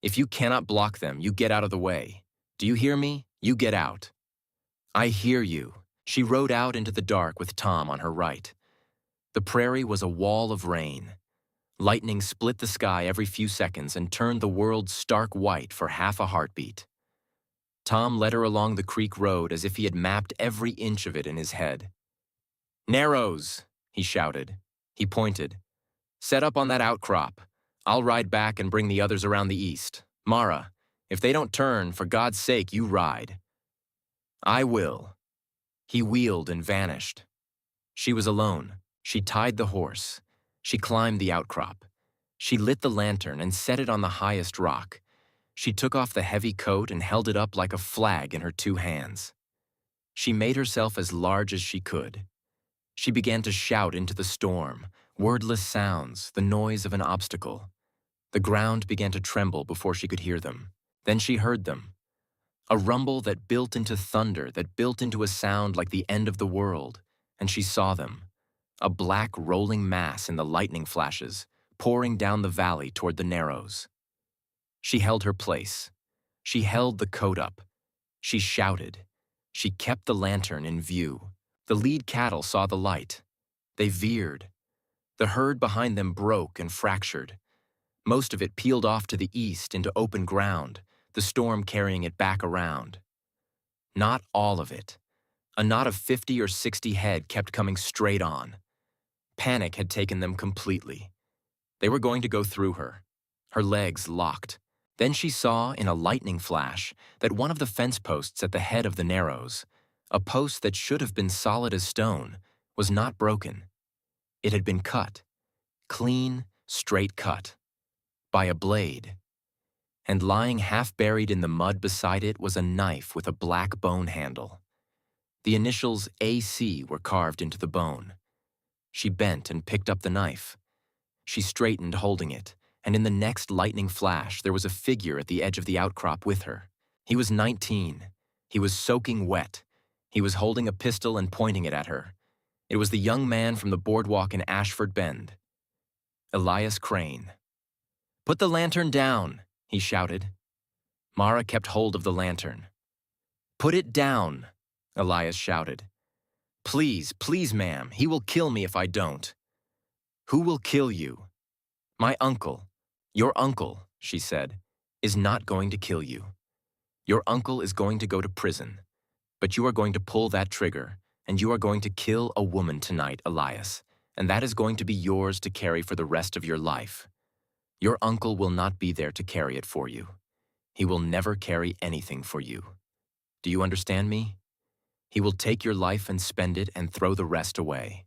Speaker 1: If you cannot block them, you get out of the way. Do you hear me? You get out." "I hear you." She rode out into the dark with Tom on her right. The prairie was a wall of rain. Lightning split the sky every few seconds and turned the world stark white for half a heartbeat. Tom led her along the creek road as if he had mapped every inch of it in his head. "Narrows!" he shouted. He pointed. "Set up on that outcrop. I'll ride back and bring the others around the east. Mara, if they don't turn, for God's sake, you ride." "I will." He wheeled and vanished. She was alone. She tied the horse. She climbed the outcrop. She lit the lantern and set it on the highest rock. She took off the heavy coat and held it up like a flag in her 2 hands. She made herself as large as she could. She began to shout into the storm, wordless sounds, the noise of an obstacle. The ground began to tremble before she could hear them. Then she heard them. A rumble that built into thunder, that built into a sound like the end of the world, and she saw them, a black rolling mass in the lightning flashes, pouring down the valley toward the Narrows. She held her place. She held the coat up. She shouted. She kept the lantern in view. The lead cattle saw the light. They veered. The herd behind them broke and fractured. Most of it peeled off to the east into open ground, the storm carrying it back around. Not all of it. A knot of 50 or 60 head kept coming straight on. Panic had taken them completely. They were going to go through her. Her legs locked. Then she saw, in a lightning flash, that one of the fence posts at the head of the Narrows, a post that should have been solid as stone, was not broken. It had been cut. Clean, straight cut. By a blade. And lying half buried in the mud beside it was a knife with a black bone handle. The initials AC were carved into the bone. She bent and picked up the knife. She straightened holding it, and in the next lightning flash there was a figure at the edge of the outcrop with her. He was 19. He was soaking wet. He was holding a pistol and pointing it at her. It was the young man from the boardwalk in Ashford Bend. Elias Crane. "Put the lantern down," he shouted. Mara kept hold of the lantern. "Put it down," Elias shouted. "Please, please, ma'am, he will kill me if I don't." "Who will kill you?" "My uncle." "Your uncle," she said, "is not going to kill you. Your uncle is going to go to prison, but you are going to pull that trigger, and you are going to kill a woman tonight, Elias, and that is going to be yours to carry for the rest of your life. Your uncle will not be there to carry it for you. He will never carry anything for you. Do you understand me? He will take your life and spend it and throw the rest away."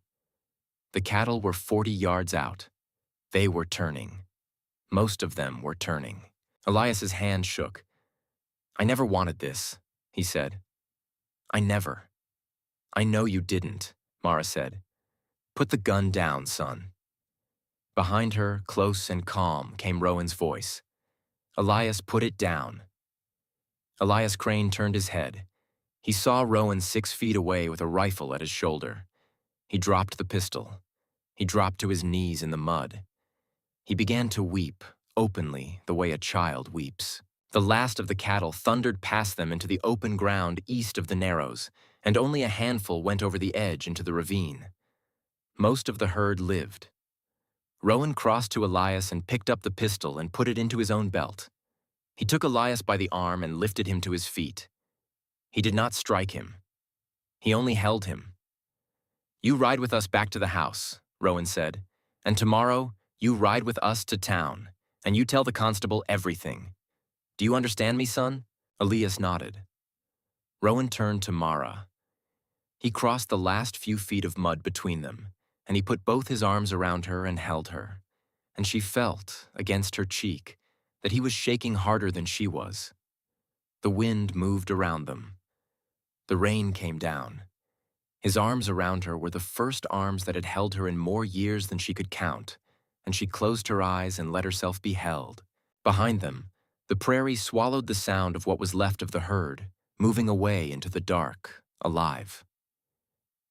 Speaker 1: The cattle were 40 yards out. They were turning. Most of them were turning. Elias's hand shook. "I never wanted this," he said. "I never." "I know you didn't," Mara said. "Put the gun down, son." Behind her, close and calm, came Rowan's voice. "Elias, put it down." Elias Crane turned his head. He saw Rowan 6 feet away with a rifle at his shoulder. He dropped the pistol. He dropped to his knees in the mud. He began to weep, openly, the way a child weeps. The last of the cattle thundered past them into the open ground east of the Narrows, and only a handful went over the edge into the ravine. Most of the herd lived. Rowan crossed to Elias and picked up the pistol and put it into his own belt. He took Elias by the arm and lifted him to his feet. He did not strike him. He only held him. "You ride with us back to the house," Rowan said, "and tomorrow you ride with us to town, and you tell the constable everything. Do you understand me, son?" Elias nodded. Rowan turned to Mara. He crossed the last few feet of mud between them, and he put both his arms around her and held her. And she felt, against her cheek, that he was shaking harder than she was. The wind moved around them. The rain came down. His arms around her were the first arms that had held her in more years than she could count, and she closed her eyes and let herself be held. Behind them, the prairie swallowed the sound of what was left of the herd, moving away into the dark, alive.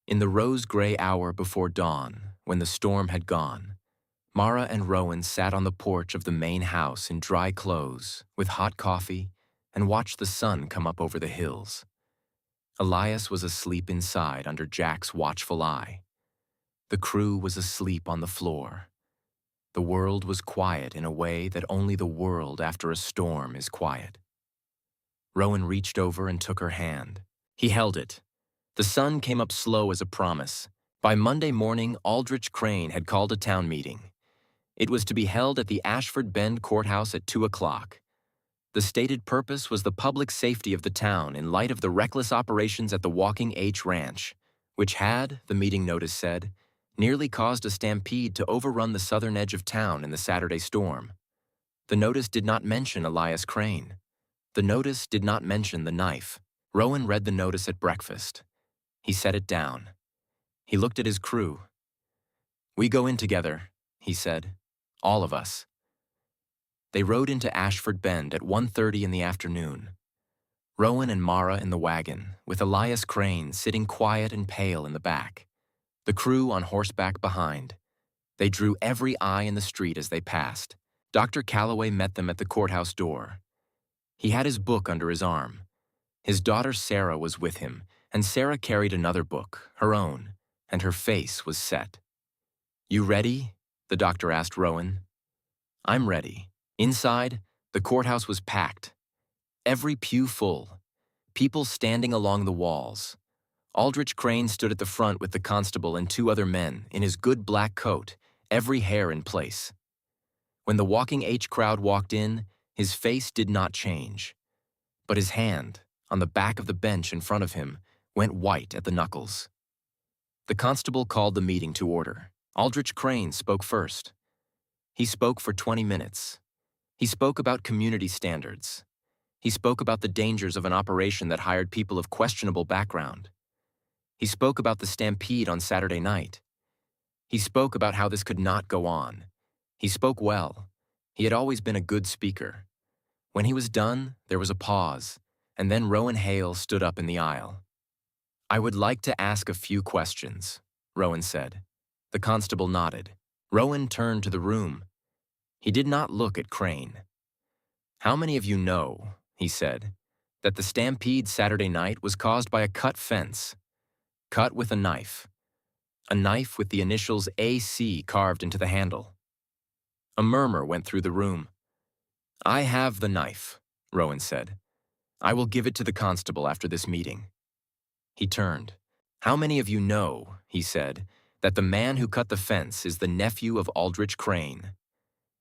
Speaker 1: In the rose-gray hour before dawn, when the storm had gone, Mara and Rowan sat on the porch of the main house in dry clothes, with hot coffee, and watched the sun come up over the hills. Elias was asleep inside under Jack's watchful eye. The crew was asleep on the floor. The world was quiet in a way that only the world after a storm is quiet. Rowan reached over and took her hand. He held it. The sun came up slow as a promise. By Monday morning, Aldrich Crane had called a town meeting. It was to be held at the Ashford Bend courthouse at 2 o'clock. The stated purpose was the public safety of the town in light of the reckless operations at the Walking H Ranch, which had, the meeting notice said, nearly caused a stampede to overrun the southern edge of town in the Saturday storm. The notice did not mention Elias Crane. The notice did not mention the knife. Rowan read the notice at breakfast. He set it down. He looked at his crew. "We go in together," he said. "All of us." They rode into Ashford Bend at 1:30 in the afternoon. Rowan and Mara in the wagon, with Elias Crane sitting quiet and pale in the back. The crew on horseback behind. They drew every eye in the street as they passed. Dr. Calloway met them at the courthouse door. He had his book under his arm. His daughter Sarah was with him, and Sarah carried another book, her own, and her face was set. "You ready?" the doctor asked Rowan. "I'm ready." Inside, the courthouse was packed. Every pew full. People standing along the walls. Aldrich Crane stood at the front with the constable and two other men, in his good black coat, every hair in place. When the Walking H crowd walked in, his face did not change. But his hand, on the back of the bench in front of him, went white at the knuckles. The constable called the meeting to order. Aldrich Crane spoke first. He spoke for 20 minutes. He spoke about community standards. He spoke about the dangers of an operation that hired people of questionable background. He spoke about the stampede on Saturday night. He spoke about how this could not go on. He spoke well. He had always been a good speaker. When he was done, there was a pause, and then Rowan Hale stood up in the aisle. "I would like to ask a few questions," Rowan said. The constable nodded. Rowan turned to the room. He did not look at Crane. "How many of you know," he said, "that the stampede Saturday night was caused by a cut fence? Cut with a knife. A knife with the initials AC carved into the handle." A murmur went through the room. "I have the knife," Rowan said. "I will give it to the constable after this meeting." He turned. "How many of you know," he said, "that the man who cut the fence is the nephew of Aldrich Crane,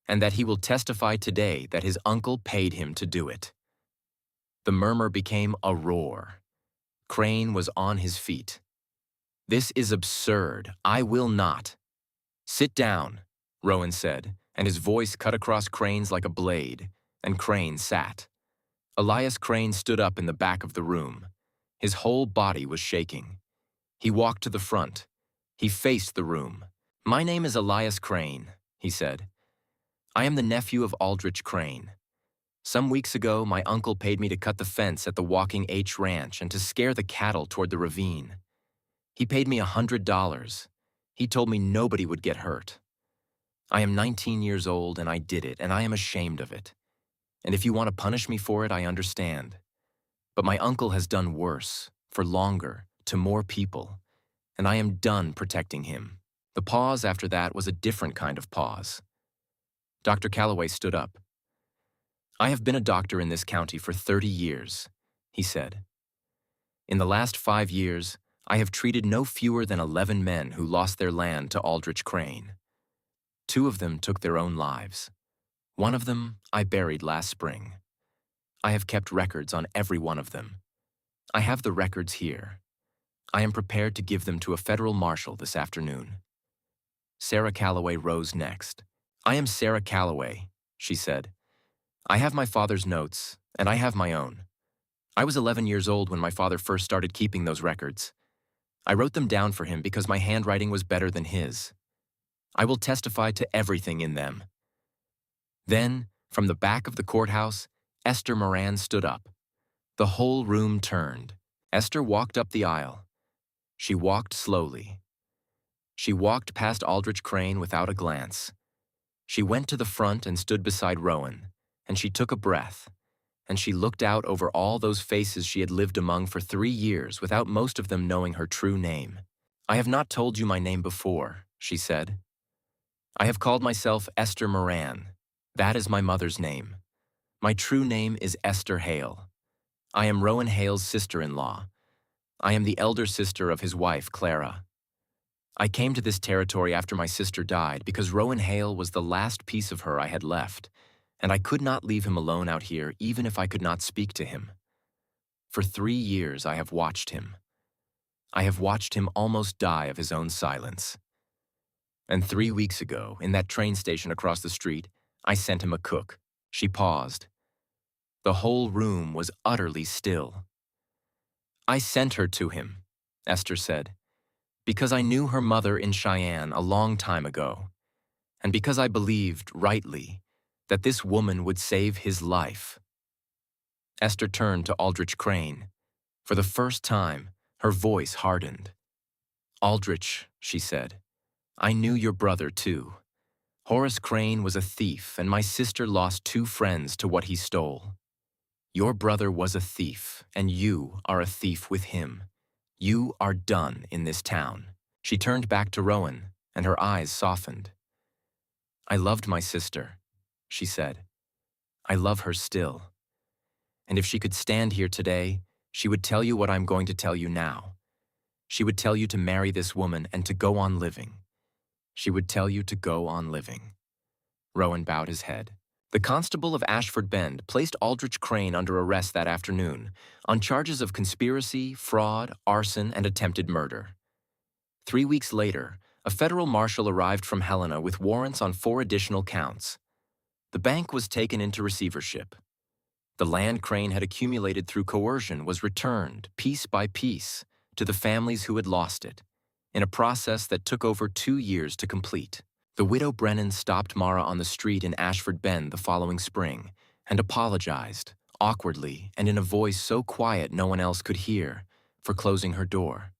Speaker 1: and that he will testify today that his uncle paid him to do it?" The murmur became a roar. Crane was on his feet. "This is absurd. I will not." "Sit down," Rowan said, and his voice cut across Crane's like a blade, and Crane sat. Elias Crane stood up in the back of the room. His whole body was shaking. He walked to the front. He faced the room. "My name is Elias Crane," he said. "I am the nephew of Aldrich Crane. Some weeks ago, my uncle paid me to cut the fence at the Walking H Ranch and to scare the cattle toward the ravine. He paid me $100. He told me nobody would get hurt. I am 19 years old and I did it, and I am ashamed of it. And if you want to punish me for it, I understand. But my uncle has done worse, for longer, to more people, and I am done protecting him." The pause after that was a different kind of pause. Dr. Calloway stood up. "I have been a doctor in this county for 30 years, he said. "In the last 5 years, I have treated no fewer than 11 men who lost their land to Aldrich Crane. 2 of them took their own lives. 1 of them I buried last spring. I have kept records on every one of them. I have the records here. I am prepared to give them to a federal marshal this afternoon." Sarah Calloway rose next. "I am Sarah Calloway," she said. "I have my father's notes, and I have my own. I was 11 years old when my father first started keeping those records. I wrote them down for him because my handwriting was better than his. I will testify to everything in them." Then, from the back of the courthouse, Esther Moran stood up. The whole room turned. Esther walked up the aisle. She walked slowly. She walked past Aldrich Crane without a glance. She went to the front and stood beside Rowan, and she took a breath, and she looked out over all those faces she had lived among for 3 years without most of them knowing her true name. "I have not told you my name before," she said. "I have called myself Esther Moran. That is my mother's name. My true name is Esther Hale. I am Rowan Hale's sister-in-law. I am the elder sister of his wife, Clara. I came to this territory after my sister died because Rowan Hale was the last piece of her I had left, and I could not leave him alone out here even if I could not speak to him. For 3 years I have watched him. I have watched him almost die of his own silence. And 3 weeks ago, in that train station across the street, I sent him a cook." She paused. The whole room was utterly still. "I sent her to him," Esther said, "because I knew her mother in Cheyenne a long time ago, and because I believed, rightly, that this woman would save his life." Esther turned to Aldrich Crane. For the first time, her voice hardened. "Aldrich," she said, "I knew your brother, too. Horace Crane was a thief, and my sister lost 2 friends to what he stole. Your brother was a thief, and you are a thief with him. You are done in this town." She turned back to Rowan, and her eyes softened. "I loved my sister," she said. "I love her still. And if she could stand here today, she would tell you what I'm going to tell you now. She would tell you to marry this woman and to go on living. She would tell you to go on living." Rowan bowed his head. The constable of Ashford Bend placed Aldrich Crane under arrest that afternoon on charges of conspiracy, fraud, arson, and attempted murder. 3 weeks later, a federal marshal arrived from Helena with warrants on 4 additional counts. The bank was taken into receivership. The land Crane had accumulated through coercion was returned, piece by piece, to the families who had lost it, in a process that took over 2 years to complete. The widow Brennan stopped Mara on the street in Ashford Bend the following spring and apologized, awkwardly and in a voice so quiet no one else could hear, for closing her door.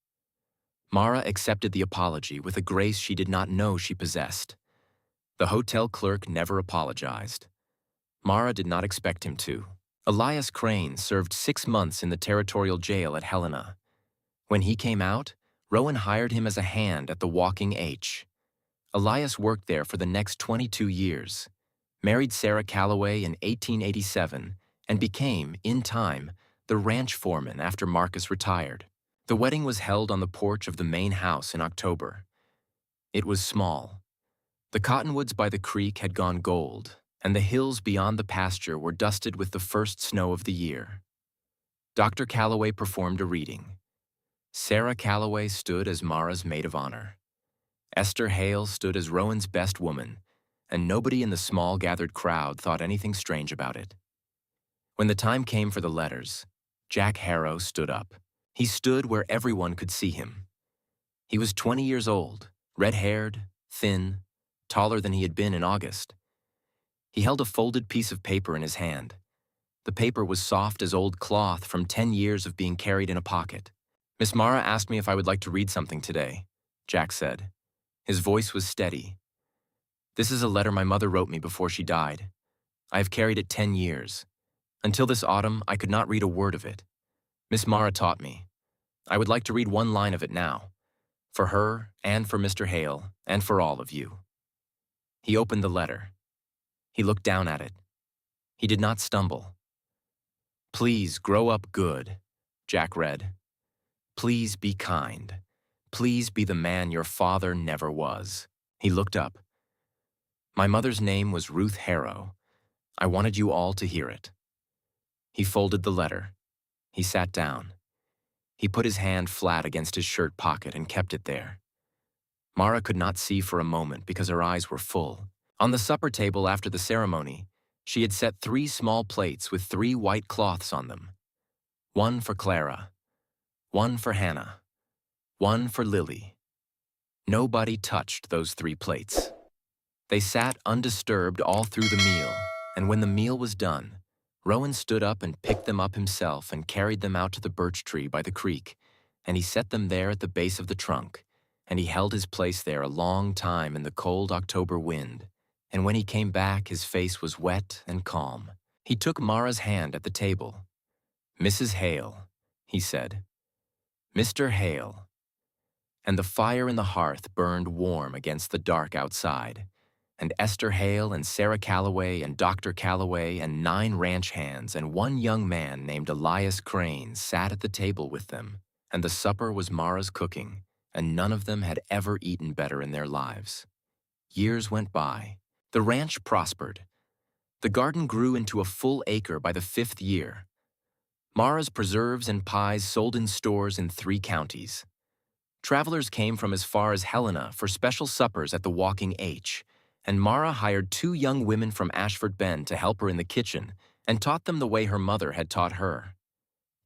Speaker 1: Mara accepted the apology with a grace she did not know she possessed. The hotel clerk never apologized. Mara did not expect him to. Elias Crane served 6 months in the territorial jail at Helena. When he came out, Rowan hired him as a hand at the Walking H. Elias worked there for the next 22 years, married Sarah Calloway in 1887, and became, in time, the ranch foreman after Marcus retired. The wedding was held on the porch of the main house in October. It was small. The cottonwoods by the creek had gone gold, and the hills beyond the pasture were dusted with the first snow of the year. Dr. Calloway performed a reading. Sarah Calloway stood as Mara's maid of honor. Esther Hale stood as Rowan's best woman, and nobody in the small gathered crowd thought anything strange about it. When the time came for the letters, Jack Harrow stood up. He stood where everyone could see him. He was 20 years old, red-haired, thin, taller than he had been in August. He held a folded piece of paper in his hand. The paper was soft as old cloth from 10 years of being carried in a pocket. "Miss Mara asked me if I would like to read something today," Jack said. His voice was steady. "This is a letter my mother wrote me before she died. I have carried it 10 years. Until this autumn, I could not read a word of it. Miss Mara taught me. I would like to read 1 line of it now, for her and for Mr. Hale and for all of you." He opened the letter. He looked down at it. He did not stumble. "Please grow up good," Jack read. "Please be kind. Please be the man your father never was." He looked up. "My mother's name was Ruth Harrow. I wanted you all to hear it." He folded the letter. He sat down. He put his hand flat against his shirt pocket and kept it there. Mara could not see for a moment because her eyes were full. On the supper table after the ceremony, she had set 3 small plates with 3 white cloths on them. 1 for Clara, 1 for Hannah, 1 for Lily. Nobody touched those 3 plates. They sat undisturbed all through the meal, and when the meal was done, Rowan stood up and picked them up himself and carried them out to the birch tree by the creek, and he set them there at the base of the trunk, and he held his place there a long time in the cold October wind, and when he came back his face was wet and calm. He took Mara's hand at the table. "Mrs. Hale," he said. "Mr. Hale." And the fire in the hearth burned warm against the dark outside, and Esther Hale and Sarah Calloway and Dr. Calloway and 9 ranch hands and 1 young man named Elias Crane sat at the table with them, and the supper was Mara's cooking, and none of them had ever eaten better in their lives. Years went by. The ranch prospered. The garden grew into a full acre by the 5th year. Mara's preserves and pies sold in stores in 3 counties. Travelers came from as far as Helena for special suppers at the Walking H, and Mara hired 2 young women from Ashford Bend to help her in the kitchen and taught them the way her mother had taught her.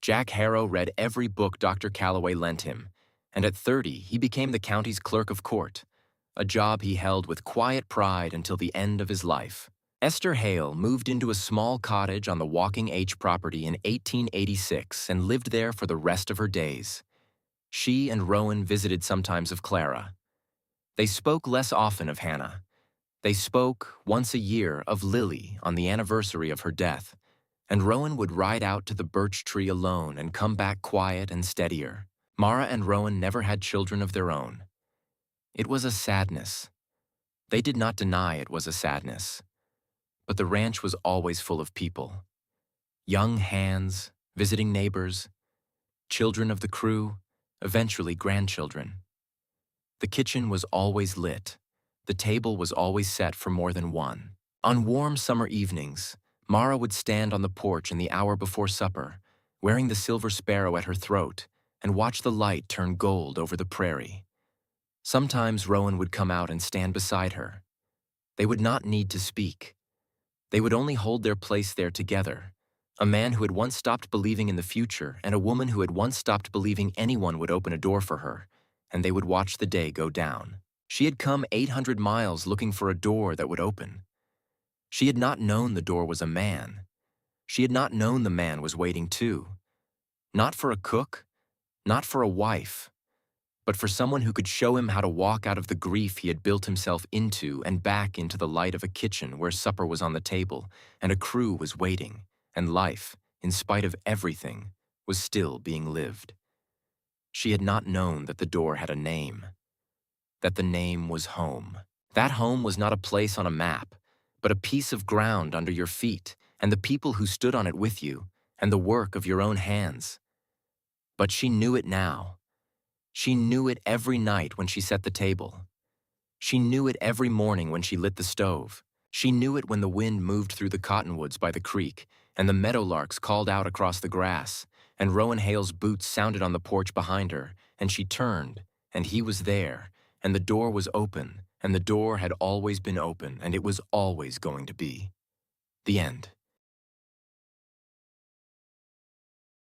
Speaker 1: Jack Harrow read every book Dr. Calloway lent him, and at 30 he became the county's clerk of court, a job he held with quiet pride until the end of his life. Esther Hale moved into a small cottage on the Walking H property in 1886 and lived there for the rest of her days. She and Rowan visited sometimes of Clara. They spoke less often of Hannah. They spoke, once a year, of Lily on the anniversary of her death, and Rowan would ride out to the birch tree alone and come back quiet and steadier. Mara and Rowan never had children of their own. It was a sadness. They did not deny it was a sadness. But the ranch was always full of people. Young hands, visiting neighbors, children of the crew, eventually grandchildren. The kitchen was always lit. The table was always set for more than one. On warm summer evenings, Mara would stand on the porch in the hour before supper, wearing the silver sparrow at her throat, and watch the light turn gold over the prairie. Sometimes Rowan would come out and stand beside her. They would not need to speak. They would only hold their place there together. A man who had once stopped believing in the future and a woman who had once stopped believing anyone would open a door for her, and they would watch the day go down. She had come 800 miles looking for a door that would open. She had not known the door was a man. She had not known the man was waiting too. Not for a cook, not for a wife, but for someone who could show him how to walk out of the grief he had built himself into and back into the light of a kitchen where supper was on the table and a crew was waiting, and life, in spite of everything, was still being lived. She had not known that the door had a name, that the name was home. That home was not a place on a map, but a piece of ground under your feet and the people who stood on it with you and the work of your own hands. But she knew it now. She knew it every night when she set the table. She knew it every morning when she lit the stove. She knew it when the wind moved through the cottonwoods by the creek and the meadowlarks called out across the grass and Rowan Hale's boots sounded on the porch behind her and she turned and he was there and the door was open and the door had always been open and it was always going to be. The end.